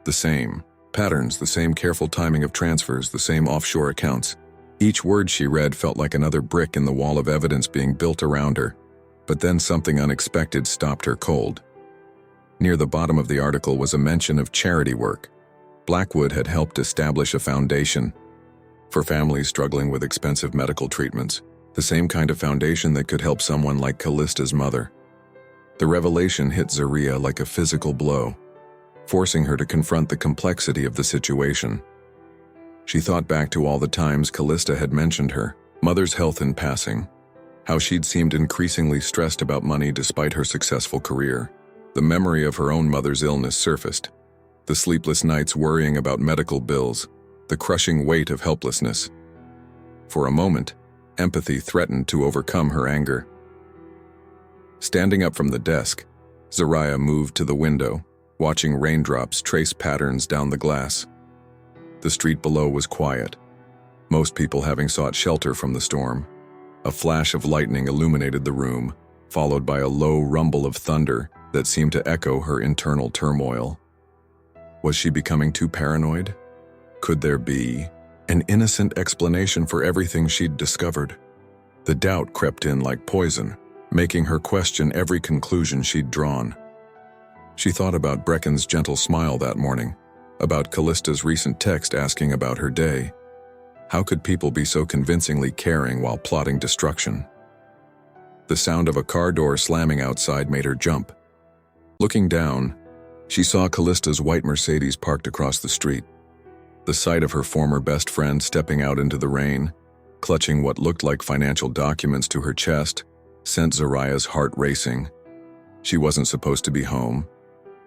The same patterns, the same careful timing of transfers, the same offshore accounts. Each word she read felt like another brick in the wall of evidence being built around her. But then something unexpected stopped her cold. Near the bottom of the article was a mention of charity work. Blackwood had helped establish a foundation for families struggling with expensive medical treatments, the same kind of foundation that could help someone like Callista's mother. The revelation hit Zaria like a physical blow, forcing her to confront the complexity of the situation. She thought back to all the times Callista had mentioned her mother's health in passing, how she'd seemed increasingly stressed about money despite her successful career. The memory of her own mother's illness surfaced. The sleepless nights worrying about medical bills, the crushing weight of helplessness. For a moment, empathy threatened to overcome her anger. Standing up from the desk, Zaria moved to the window, watching raindrops trace patterns down the glass. The street below was quiet, most people having sought shelter from the storm. A flash of lightning illuminated the room, followed by a low rumble of thunder that seemed to echo her internal turmoil. Was she becoming too paranoid? Could there be an innocent explanation for everything she'd discovered? The doubt crept in like poison, making her question every conclusion she'd drawn. She thought about Brecken's gentle smile that morning, about Callista's recent text asking about her day. How could people be so convincingly caring while plotting destruction? The sound of a car door slamming outside made her jump. Looking down, she saw Callista's white Mercedes parked across the street. The sight of her former best friend stepping out into the rain, clutching what looked like financial documents to her chest, sent Zariah's heart racing. She wasn't supposed to be home.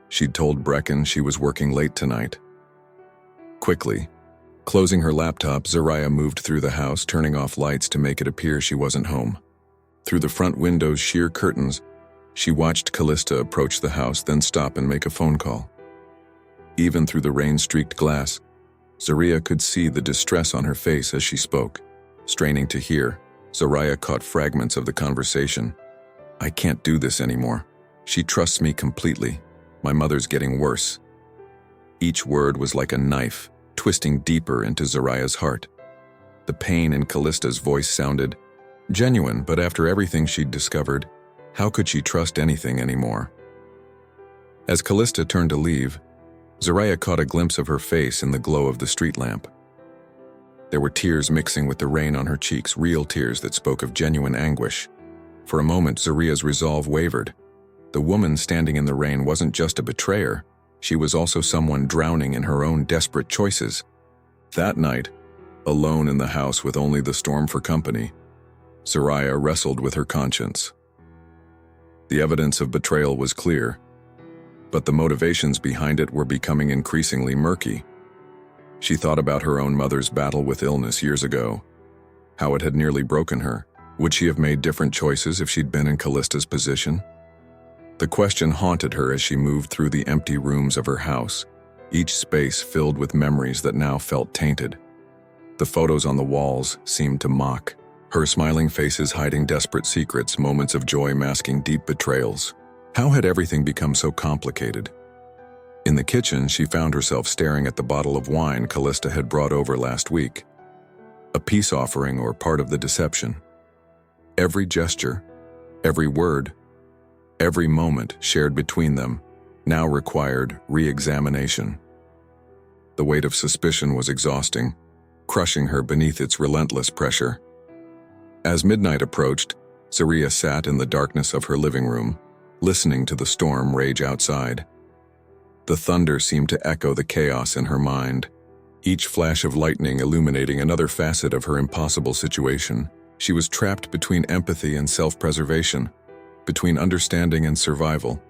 She'd told Brecken she was working late tonight. Quickly, closing her laptop, Zariah moved through the house, turning off lights to make it appear she wasn't home. Through the front window's sheer curtains, she watched Callista approach the house, then stop and make a phone call. Even through the rain-streaked glass, Zariah could see the distress on her face as she spoke. Straining to hear, Zariah caught fragments of the conversation. "I can't do this anymore. She trusts me completely. My mother's getting worse." Each word was like a knife, twisting deeper into Zariah's heart. The pain in Callista's voice sounded genuine, but after everything she'd discovered, how could she trust anything anymore? As Callista turned to leave, Zariah caught a glimpse of her face in the glow of the street lamp. There were tears mixing with the rain on her cheeks, real tears that spoke of genuine anguish. For a moment, Zariah's resolve wavered. The woman standing in the rain wasn't just a betrayer, she was also someone drowning in her own desperate choices. That night, alone in the house with only the storm for company, Zariah wrestled with her conscience. The evidence of betrayal was clear, but the motivations behind it were becoming increasingly murky. She thought about her own mother's battle with illness years ago, how it had nearly broken her. Would she have made different choices if she'd been in Callista's position? The question haunted her as she moved through the empty rooms of her house, each space filled with memories that now felt tainted. The photos on the walls seemed to mock, her smiling faces hiding desperate secrets, moments of joy masking deep betrayals. How had everything become so complicated? In the kitchen, she found herself staring at the bottle of wine Callista had brought over last week. A peace offering or part of the deception? Every gesture, every word, every moment shared between them now required re-examination. The weight of suspicion was exhausting, crushing her beneath its relentless pressure. As midnight approached, Zariah sat in the darkness of her living room, listening to the storm rage outside. The thunder seemed to echo the chaos in her mind, each flash of lightning illuminating another facet of her impossible situation. She was trapped between empathy and self-preservation, between understanding and survival.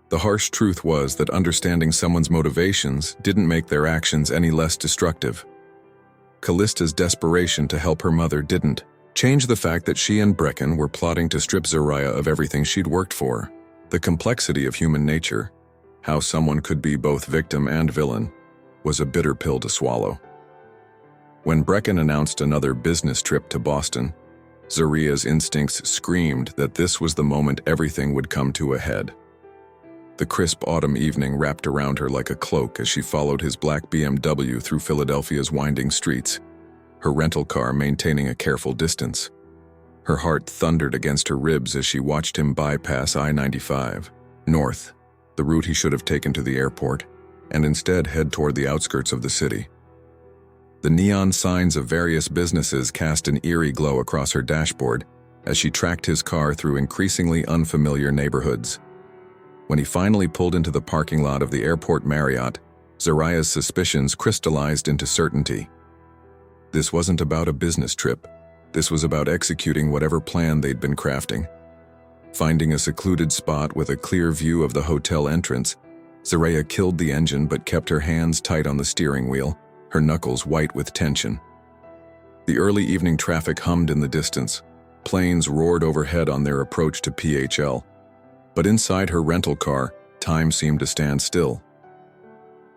The harsh truth was that understanding someone's motivations didn't make their actions any less destructive. Callista's desperation to help her mother didn't change the fact that she and Brecken were plotting to strip Zariah of everything she'd worked for. The complexity of human nature, how someone could be both victim and villain, was a bitter pill to swallow. When Brecken announced another business trip to Boston, Zariah's instincts screamed that this was the moment everything would come to a head. The crisp autumn evening wrapped around her like a cloak as she followed his black BMW through Philadelphia's winding streets, her rental car maintaining a careful distance. Her heart thundered against her ribs as she watched him bypass I-95, north, the route he should have taken to the airport, and instead head toward the outskirts of the city. The neon signs of various businesses cast an eerie glow across her dashboard as she tracked his car through increasingly unfamiliar neighborhoods. When he finally pulled into the parking lot of the airport Marriott, Zariah's suspicions crystallized into certainty. This wasn't about a business trip. This was about executing whatever plan they'd been crafting. Finding a secluded spot with a clear view of the hotel entrance, Zariah killed the engine but kept her hands tight on the steering wheel, her knuckles white with tension. The early evening traffic hummed in the distance. Planes roared overhead on their approach to PHL. But inside her rental car, Time seemed to stand still.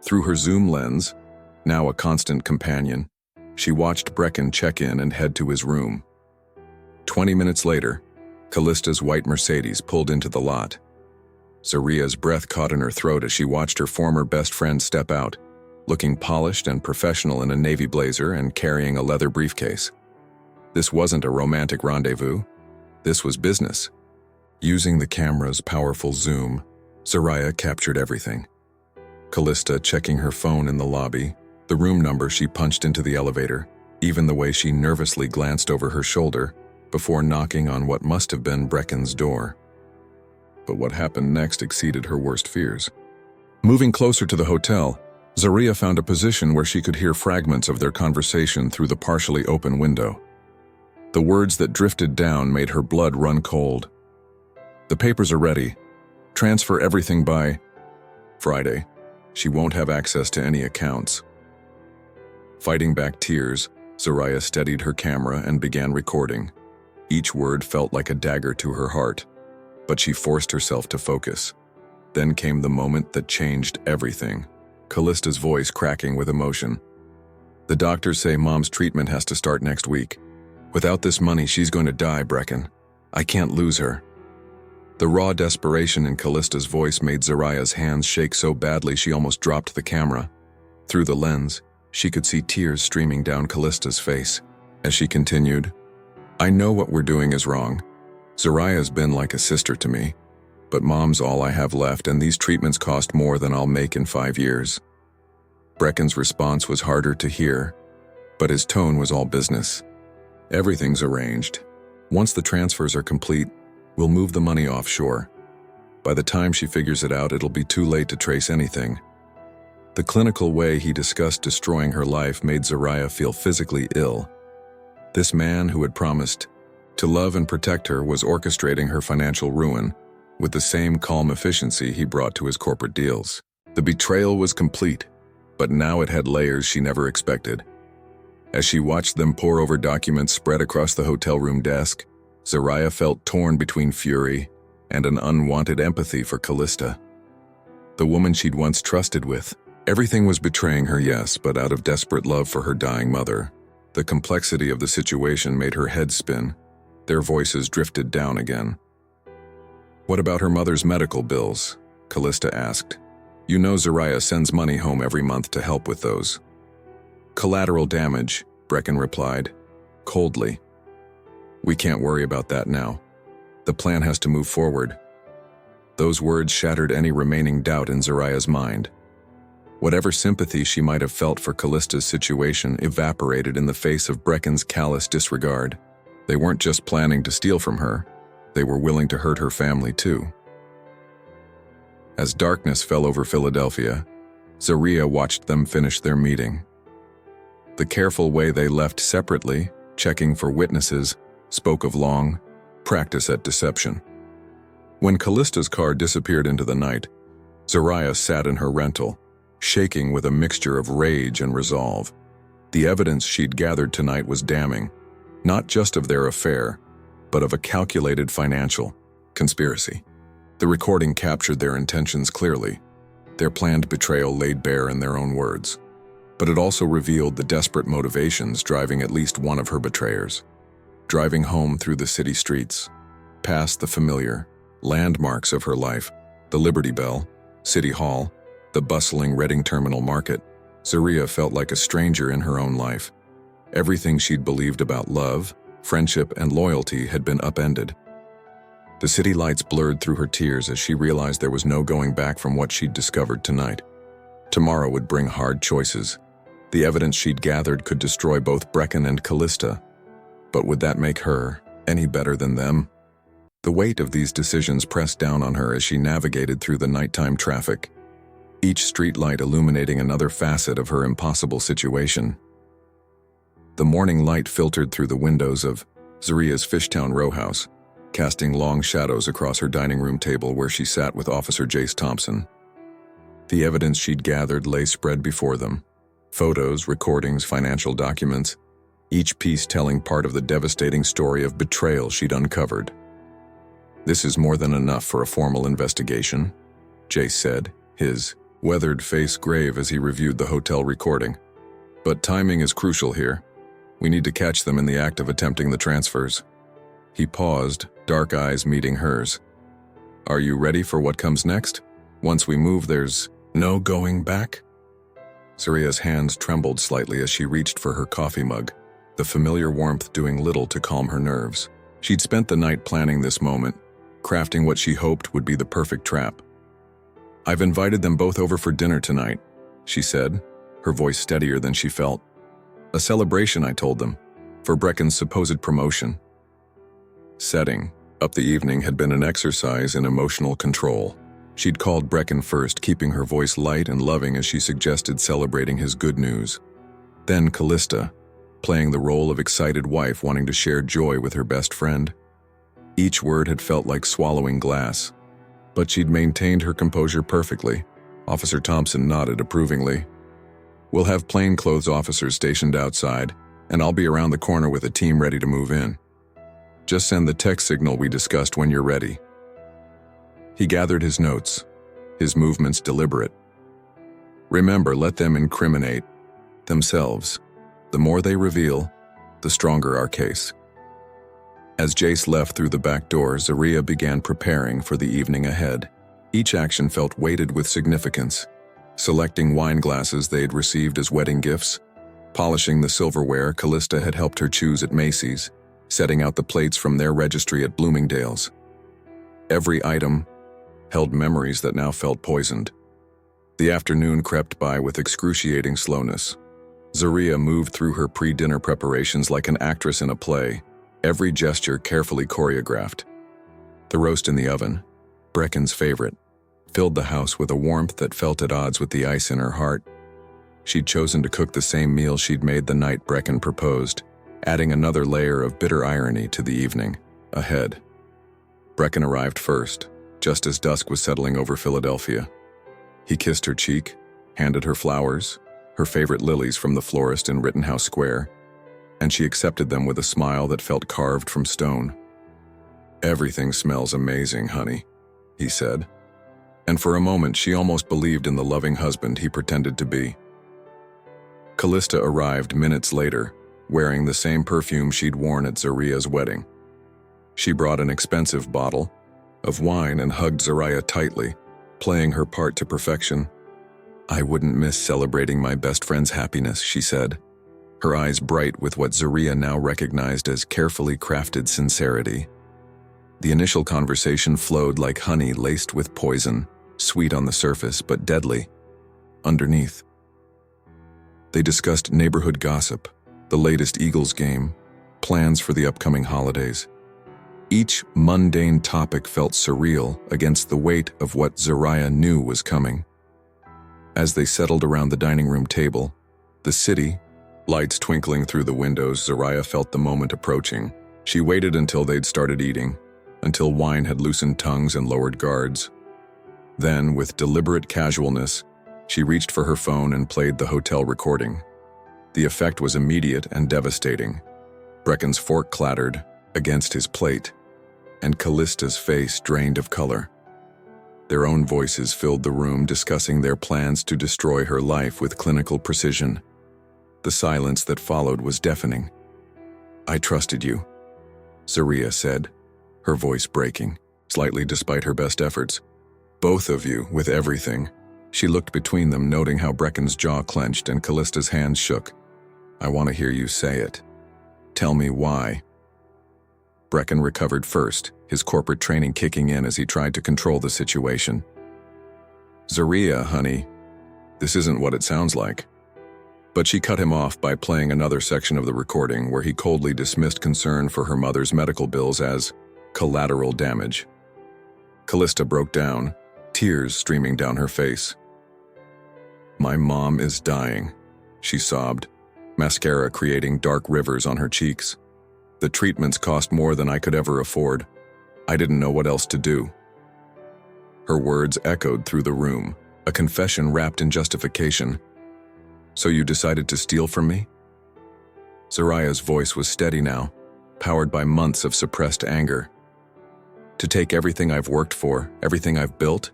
Through her zoom lens, now a constant companion, she watched Brecken check in and head to his room. 20 minutes later, Callista's white Mercedes pulled into the lot. Zaria's breath caught in her throat as she watched her former best friend step out, looking polished and professional in a navy blazer and carrying a leather briefcase. This wasn't a romantic rendezvous. This was business. Using the camera's powerful zoom, Zaria captured everything. Callista checking her phone in the lobby, the room number she punched into the elevator, even the way she nervously glanced over her shoulder before knocking on what must have been Brecken's door. But what happened next exceeded her worst fears. Moving closer to the hotel, Zaria found a position where she could hear fragments of their conversation through the partially open window. The words that drifted down made her blood run cold. "The papers are ready. Transfer everything by Friday. She won't have access to any accounts." Fighting back tears, Zaria steadied her camera and began recording. Each word felt like a dagger to her heart, but she forced herself to focus. Then came the moment that changed everything. Callista's voice cracking with emotion. "The doctors say Mom's treatment has to start next week. Without this money, she's going to die, Brecken. I can't lose her." The raw desperation in Callista's voice made Zaria's hands shake so badly she almost dropped the camera. Through the lens, she could see tears streaming down Callista's face. As she continued, "I know what we're doing is wrong. Zaria's been like a sister to me, but Mom's all I have left, and these treatments cost more than I'll make in 5 years." Brecken's response was harder to hear, but his tone was all business. "Everything's arranged. Once the transfers are complete, we'll move the money offshore. By the time she figures it out, it'll be too late to trace anything." The clinical way he discussed destroying her life made Zaria feel physically ill. This man who had promised to love and protect her was orchestrating her financial ruin with the same calm efficiency he brought to his corporate deals. The betrayal was complete, but now it had layers she never expected. As she watched them pore over documents spread across the hotel room desk, Zaria felt torn between fury and an unwanted empathy for Callista. The woman she'd once trusted with. Everything was betraying her, yes, but out of desperate love for her dying mother. The complexity of the situation made her head spin. Their voices drifted down again. "What about her mother's medical bills?" Callista asked. "You know Zaria sends money home every month to help with those." "Collateral damage," Brecken replied, coldly. "We can't worry about that now. The plan has to move forward." Those words shattered any remaining doubt in Zaria's mind. Whatever sympathy she might have felt for Callista's situation evaporated in the face of Brecken's callous disregard. They weren't just planning to steal from her, they were willing to hurt her family too. As darkness fell over Philadelphia, Zaria watched them finish their meeting. The careful way they left separately, checking for witnesses, spoke of long practice at deception. When Callista's car disappeared into the night, Zaria sat in her rental, shaking with a mixture of rage and resolve. The evidence she'd gathered tonight was damning, not just of their affair, but of a calculated financial conspiracy. The recording captured their intentions clearly, their planned betrayal laid bare in their own words. But it also revealed the desperate motivations driving at least one of her betrayers. Driving home through the city streets, past the familiar landmarks of her life, the Liberty Bell, City Hall, the bustling Reading Terminal Market, Zaria felt like a stranger in her own life. Everything she'd believed about love, friendship, and loyalty had been upended. The city lights blurred through her tears as she realized there was no going back from what she'd discovered tonight. Tomorrow would bring hard choices. The evidence she'd gathered could destroy both Brecken and Callista. But would that make her any better than them? The weight of these decisions pressed down on her as she navigated through the nighttime traffic, each streetlight illuminating another facet of her impossible situation. The morning light filtered through the windows of Zaria's Fishtown row house, casting long shadows across her dining room table where she sat with Officer Jace Thompson. The evidence she'd gathered lay spread before them. Photos, recordings, financial documents, each piece telling part of the devastating story of betrayal she'd uncovered. "This is more than enough for a formal investigation," Jace said, his weathered face grave as he reviewed the hotel recording. But timing is crucial here. We need to catch them in the act of attempting the transfers. He paused, dark eyes meeting hers. Are you ready for what comes next? Once we move, there's no going back? Zaria's hands trembled slightly as she reached for her coffee mug, the familiar warmth doing little to calm her nerves. She'd spent the night planning this moment, crafting what she hoped would be the perfect trap. I've invited them both over for dinner tonight, she said, her voice steadier than she felt. A celebration, I told them, for Brecken's supposed promotion. Setting up the evening had been an exercise in emotional control. She'd called Brecken first, keeping her voice light and loving as she suggested celebrating his good news. Then Callista, playing the role of excited wife wanting to share joy with her best friend. Each word had felt like swallowing glass, but she'd maintained her composure perfectly. Officer Thompson nodded approvingly. We'll have plainclothes officers stationed outside, and I'll be around the corner with a team ready to move in. Just send the text signal we discussed when you're ready. He gathered his notes, his movements deliberate. Remember, let them incriminate themselves. The more they reveal, the stronger our case. As Jace left through the back door, Zaria began preparing for the evening ahead. Each action felt weighted with significance. Selecting wine glasses they had received as wedding gifts, polishing the silverware Callista had helped her choose at Macy's, setting out the plates from their registry at Bloomingdale's. Every item held memories that now felt poisoned. The afternoon crept by with excruciating slowness. Zaria moved through her pre-dinner preparations like an actress in a play, every gesture carefully choreographed. The roast in the oven, Brecken's favorite, filled the house with a warmth that felt at odds with the ice in her heart. She'd chosen to cook the same meal she'd made the night Brecken proposed, adding another layer of bitter irony to the evening ahead. Brecken arrived first, just as dusk was settling over Philadelphia. He kissed her cheek, handed her flowers, her favorite lilies from the florist in Rittenhouse Square, and she accepted them with a smile that felt carved from stone. Everything smells amazing, honey, he said. And for a moment she almost believed in the loving husband he pretended to be. Callista arrived minutes later, wearing the same perfume she'd worn at Zaria's wedding. She brought an expensive bottle of wine and hugged Zaria tightly, playing her part to perfection. I wouldn't miss celebrating my best friend's happiness, she said, her eyes bright with what Zaria now recognized as carefully crafted sincerity. The initial conversation flowed like honey laced with poison, sweet on the surface but deadly underneath. They discussed neighborhood gossip, the latest Eagles game, plans for the upcoming holidays. Each mundane topic felt surreal against the weight of what Zaria knew was coming. As they settled around the dining room table, the city, lights twinkling through the windows, Zaria felt the moment approaching. She waited until they'd started eating, until wine had loosened tongues and lowered guards. Then, with deliberate casualness, she reached for her phone and played the hotel recording. The effect was immediate and devastating. Brecken's fork clattered against his plate, and Callista's face drained of color. Their own voices filled the room, discussing their plans to destroy her life with clinical precision. The silence that followed was deafening. I trusted you, Zaria said, her voice breaking, slightly despite her best efforts. Both of you, with everything. She looked between them, noting how Brecken's jaw clenched and Callista's hands shook. I want to hear you say it. Tell me why. Brecken recovered first, his corporate training kicking in as he tried to control the situation. Zaria, honey, this isn't what it sounds like. But she cut him off by playing another section of the recording where he coldly dismissed concern for her mother's medical bills as collateral damage. Callista broke down, tears streaming down her face. My mom is dying, she sobbed, mascara creating dark rivers on her cheeks. The treatments cost more than I could ever afford. I didn't know what else to do. Her words echoed through the room, a confession wrapped in justification. So you decided to steal from me? Zaria's voice was steady now, powered by months of suppressed anger. To take everything I've worked for, everything I've built?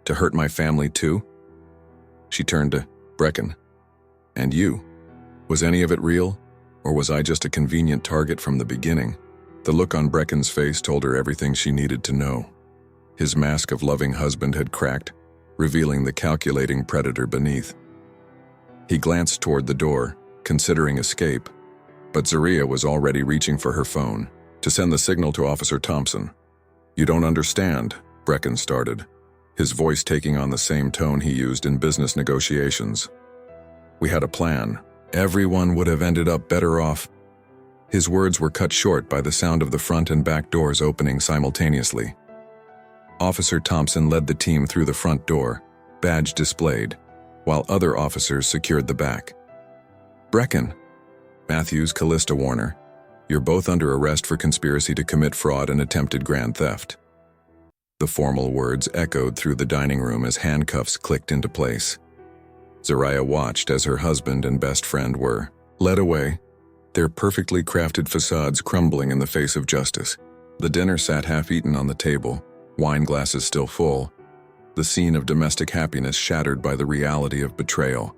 To hurt my family too? She turned to Brecken. And you? Was any of it real? Or was I just a convenient target from the beginning? The look on Brecken's face told her everything she needed to know. His mask of loving husband had cracked, revealing the calculating predator beneath. He glanced toward the door, considering escape, but Zaria was already reaching for her phone to send the signal to Officer Thompson. You don't understand, Brecken started, his voice taking on the same tone he used in business negotiations. We had a plan. Everyone would have ended up better off. His words were cut short by the sound of the front and back doors opening simultaneously. Officer Thompson led the team through the front door, badge displayed, while other officers secured the back. Brecken, Matthews, Callista Warner, you're both under arrest for conspiracy to commit fraud and attempted grand theft. The formal words echoed through the dining room as handcuffs clicked into place. Zaria watched as her husband and best friend were led away, their perfectly crafted facades crumbling in the face of justice. The dinner sat half-eaten on the table, wine glasses still full, the scene of domestic happiness shattered by the reality of betrayal.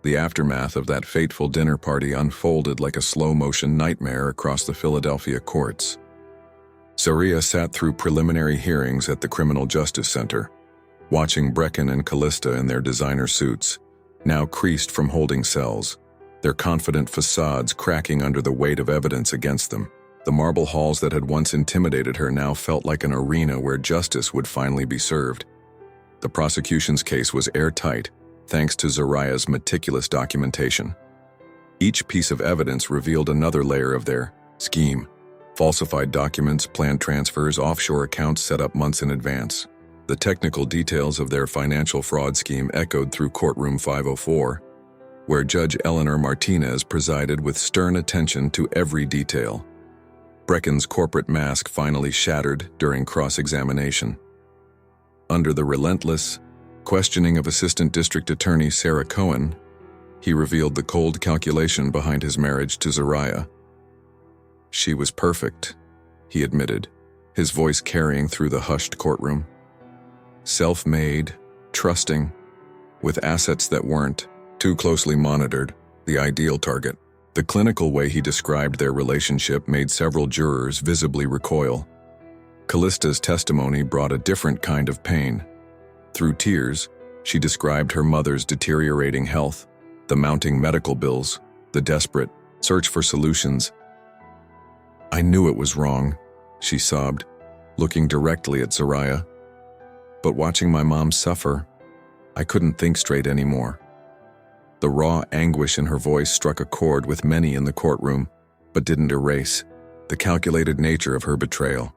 The aftermath of that fateful dinner party unfolded like a slow-motion nightmare across the Philadelphia courts. Zaria sat through preliminary hearings at the Criminal Justice Center, watching Brecken and Callista in their designer suits, now creased from holding cells, their confident facades cracking under the weight of evidence against them. The marble halls that had once intimidated her now felt like an arena where justice would finally be served. The prosecution's case was airtight, thanks to Zaria's meticulous documentation. Each piece of evidence revealed another layer of their scheme. Falsified documents, planned transfers, offshore accounts set up months in advance. The technical details of their financial fraud scheme echoed through courtroom 504, where Judge Eleanor Martinez presided with stern attention to every detail. Brecken's corporate mask finally shattered during cross-examination. Under the relentless questioning of Assistant District Attorney Sarah Cohen, he revealed the cold calculation behind his marriage to Zaria. She was perfect, he admitted, his voice carrying through the hushed courtroom. Self-made, trusting, with assets that weren't too closely monitored, the ideal target. The clinical way he described their relationship made several jurors visibly recoil. Callista's testimony brought a different kind of pain. Through tears, she described her mother's deteriorating health, the mounting medical bills, the desperate search for solutions. I knew it was wrong, she sobbed, looking directly at Zaria. But watching my mom suffer, I couldn't think straight anymore. The raw anguish in her voice struck a chord with many in the courtroom, but didn't erase the calculated nature of her betrayal.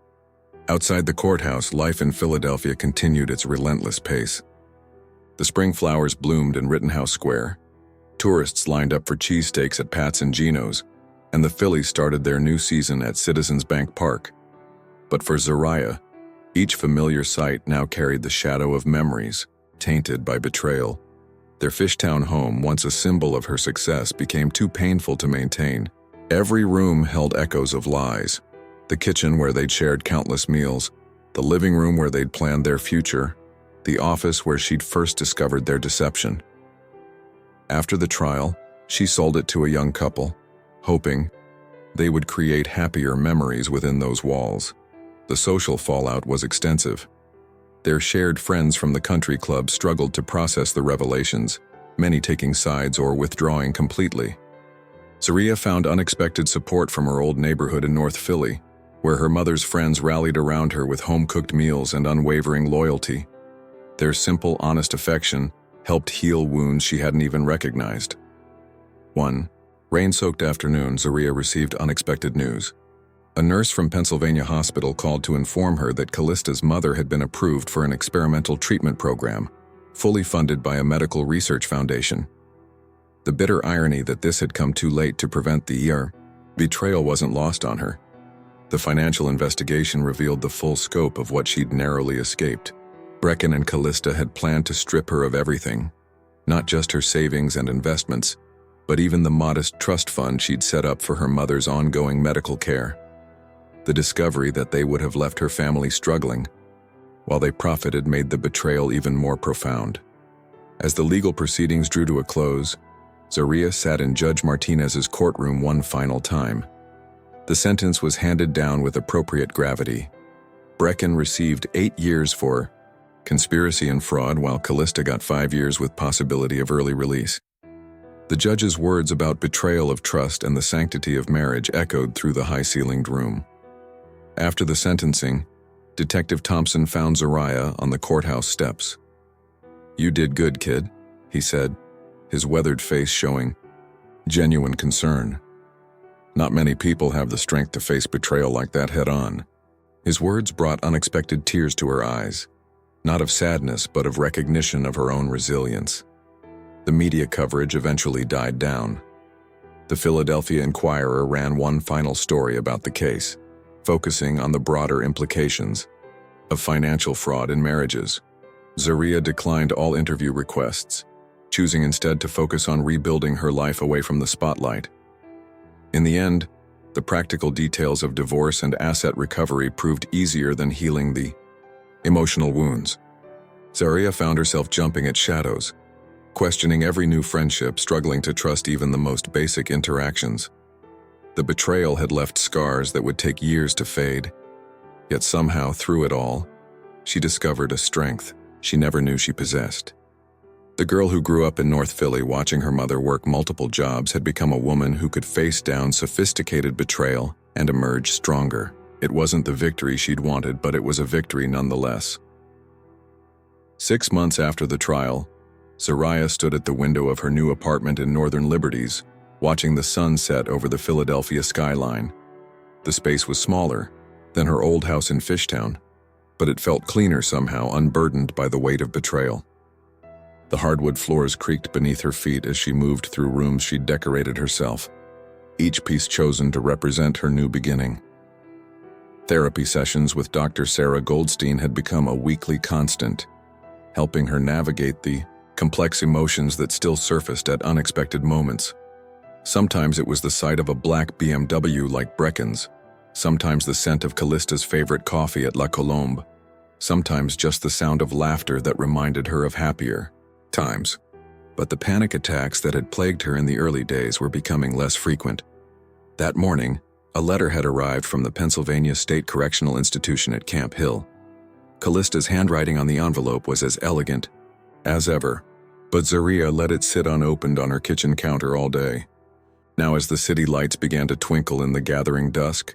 Outside the courthouse, life in Philadelphia continued its relentless pace. The spring flowers bloomed in Rittenhouse Square. Tourists lined up for cheesesteaks at Pat's and Gino's, and the Phillies started their new season at Citizens Bank Park. But for Zaria, each familiar sight now carried the shadow of memories, tainted by betrayal. Their Fishtown home, once a symbol of her success, became too painful to maintain. Every room held echoes of lies. The kitchen where they'd shared countless meals, the living room where they'd planned their future, the office where she'd first discovered their deception. After the trial, she sold it to a young couple, hoping they would create happier memories within those walls. The social fallout was extensive. Their shared friends from the country club struggled to process the revelations, many taking sides or withdrawing completely. Zaria found unexpected support from her old neighborhood in North Philly, where her mother's friends rallied around her with home-cooked meals and unwavering loyalty. Their simple, honest affection helped heal wounds she hadn't even recognized. One rain-soaked afternoon, Zaria received unexpected news. A nurse from Pennsylvania Hospital called to inform her that Callista's mother had been approved for an experimental treatment program, fully funded by a medical research foundation. The bitter irony that this had come too late to prevent the betrayal wasn't lost on her. The financial investigation revealed the full scope of what she'd narrowly escaped. Brecken and Callista had planned to strip her of everything, not just her savings and investments, but even the modest trust fund she'd set up for her mother's ongoing medical care. The discovery that they would have left her family struggling while they profited, made the betrayal even more profound. As the legal proceedings drew to a close, Zaria sat in Judge Martinez's courtroom one final time. The sentence was handed down with appropriate gravity. Brecken received 8 years for conspiracy and fraud, while Callista got 5 years with possibility of early release. The judge's words about betrayal of trust and the sanctity of marriage echoed through the high-ceilinged room. After the sentencing, Detective Thompson found Zaria on the courthouse steps. "You did good, kid," he said, his weathered face showing genuine concern. "Not many people have the strength to face betrayal like that head-on." His words brought unexpected tears to her eyes, not of sadness but of recognition of her own resilience. The media coverage eventually died down. The Philadelphia Inquirer ran one final story about the case, focusing on the broader implications of financial fraud in marriages. Zaria declined all interview requests, choosing instead to focus on rebuilding her life away from the spotlight. In the end, the practical details of divorce and asset recovery proved easier than healing the emotional wounds. Zaria found herself jumping at shadows, questioning every new friendship, struggling to trust even the most basic interactions. The betrayal had left scars that would take years to fade, yet somehow, through it all, she discovered a strength she never knew she possessed. The girl who grew up in North Philly watching her mother work multiple jobs had become a woman who could face down sophisticated betrayal and emerge stronger. It wasn't the victory she'd wanted, but it was a victory nonetheless. 6 months after the trial, Zaria stood at the window of her new apartment in Northern Liberties, watching the sun set over the Philadelphia skyline. The space was smaller than her old house in Fishtown, but it felt cleaner somehow, unburdened by the weight of betrayal. The hardwood floors creaked beneath her feet as she moved through rooms she'd decorated herself, each piece chosen to represent her new beginning. Therapy sessions with Dr. Sarah Goldstein had become a weekly constant, helping her navigate the complex emotions that still surfaced at unexpected moments. Sometimes it was the sight of a black BMW like Brecken's, sometimes the scent of Callista's favorite coffee at La Colombe, sometimes just the sound of laughter that reminded her of happier times. But the panic attacks that had plagued her in the early days were becoming less frequent. That morning, a letter had arrived from the Pennsylvania State Correctional Institution at Camp Hill. Callista's handwriting on the envelope was as elegant as ever, but Zaria let it sit unopened on her kitchen counter all day. Now, as the city lights began to twinkle in the gathering dusk,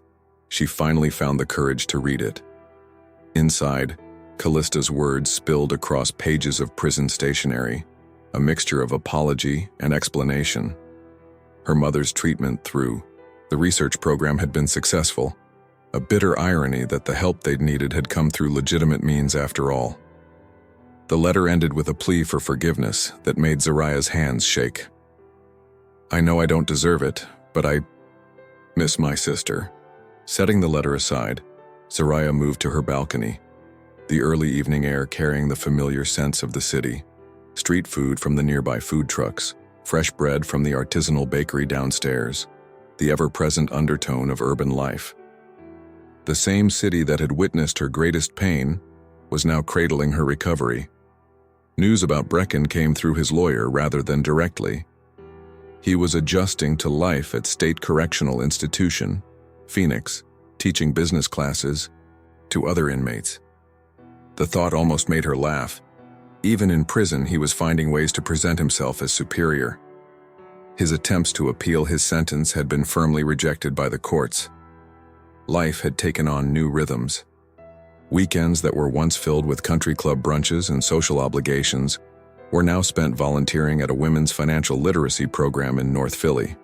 she finally found the courage to read it. Inside, Callista's words spilled across pages of prison stationery, a mixture of apology and explanation. Her mother's treatment through the research program had been successful, a bitter irony that the help they'd needed had come through legitimate means after all. The letter ended with a plea for forgiveness that made Zaria's hands shake. "I know I don't deserve it, but I miss my sister." Setting the letter aside, Zaria moved to her balcony, the early evening air carrying the familiar scents of the city, street food from the nearby food trucks, fresh bread from the artisanal bakery downstairs, the ever-present undertone of urban life. The same city that had witnessed her greatest pain was now cradling her recovery. News about Brecken came through his lawyer rather than directly. He was adjusting to life at State Correctional Institution, Phoenix, teaching business classes to other inmates. The thought almost made her laugh. Even in prison, he was finding ways to present himself as superior. His attempts to appeal his sentence had been firmly rejected by the courts. Life had taken on new rhythms. Weekends that were once filled with country club brunches and social obligations were now spent volunteering at a women's financial literacy program in North Philly.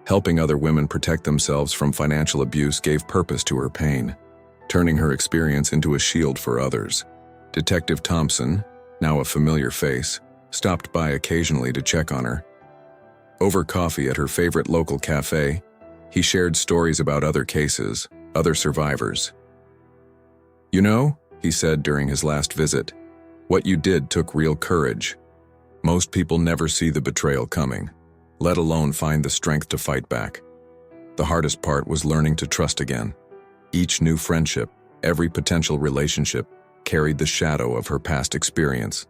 Helping other women protect themselves from financial abuse gave purpose to her pain, turning her experience into a shield for others. Detective Thompson, now a familiar face, stopped by occasionally to check on her. Over coffee at her favorite local cafe, he shared stories about other cases, other survivors. "You know," he said during his last visit, "what you did took real courage. Most people never see the betrayal coming, let alone find the strength to fight back. The hardest part was learning to trust again. Each new friendship, every potential relationship, carried the shadow of her past experience.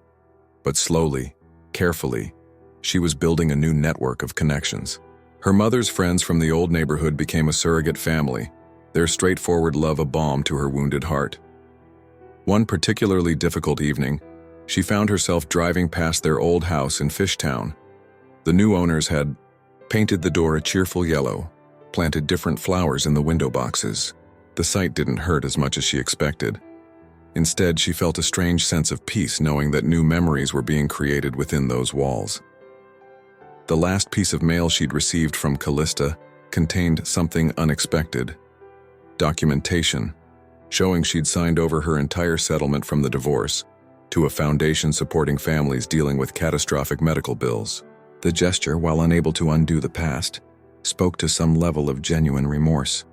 But slowly, carefully, she was building a new network of connections. Her mother's friends from the old neighborhood became a surrogate family, their straightforward love a balm to her wounded heart. One particularly difficult evening, she found herself driving past their old house in Fishtown. The new owners had painted the door a cheerful yellow, planted different flowers in the window boxes. The sight didn't hurt as much as she expected. Instead, she felt a strange sense of peace knowing that new memories were being created within those walls. The last piece of mail she'd received from Callista contained something unexpected. Documentation, showing she'd signed over her entire settlement from the divorce to a foundation supporting families dealing with catastrophic medical bills. The gesture, while unable to undo the past, spoke to some level of genuine remorse.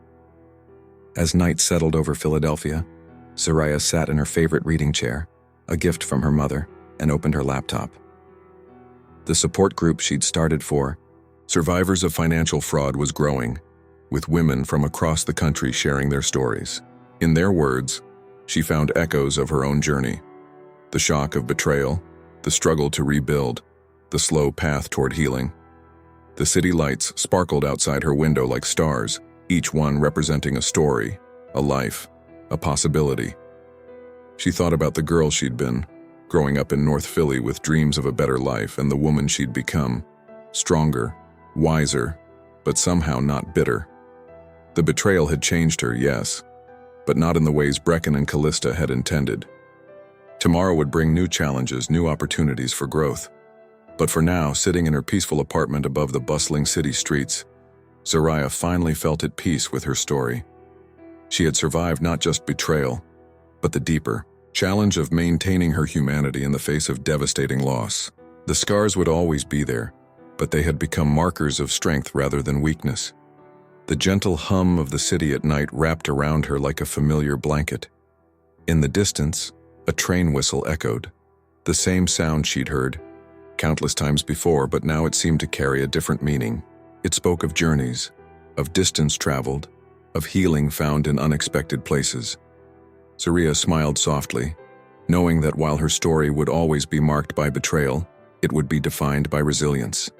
As night settled over Philadelphia, Soraya sat in her favorite reading chair, a gift from her mother, and opened her laptop. The support group she'd started for survivors of financial fraud was growing, with women from across the country sharing their stories. In their words, she found echoes of her own journey. The shock of betrayal, the struggle to rebuild, the slow path toward healing. The city lights sparkled outside her window like stars, each one representing a story, a life, a possibility. She thought about the girl she'd been, growing up in North Philly with dreams of a better life, and the woman she'd become, stronger, wiser, but somehow not bitter. The betrayal had changed her, yes, but not in the ways Brecken and Callista had intended. Tomorrow would bring new challenges, new opportunities for growth. But for now, sitting in her peaceful apartment above the bustling city streets, Soraya finally felt at peace with her story. She had survived not just betrayal, but the deeper challenge of maintaining her humanity in the face of devastating loss. The scars would always be there, but they had become markers of strength rather than weakness. The gentle hum of the city at night wrapped around her like a familiar blanket. In the distance, a train whistle echoed, the same sound she'd heard countless times before, but now it seemed to carry a different meaning. It spoke of journeys, of distance traveled, of healing found in unexpected places. Soraya smiled softly, knowing that while her story would always be marked by betrayal, it would be defined by resilience.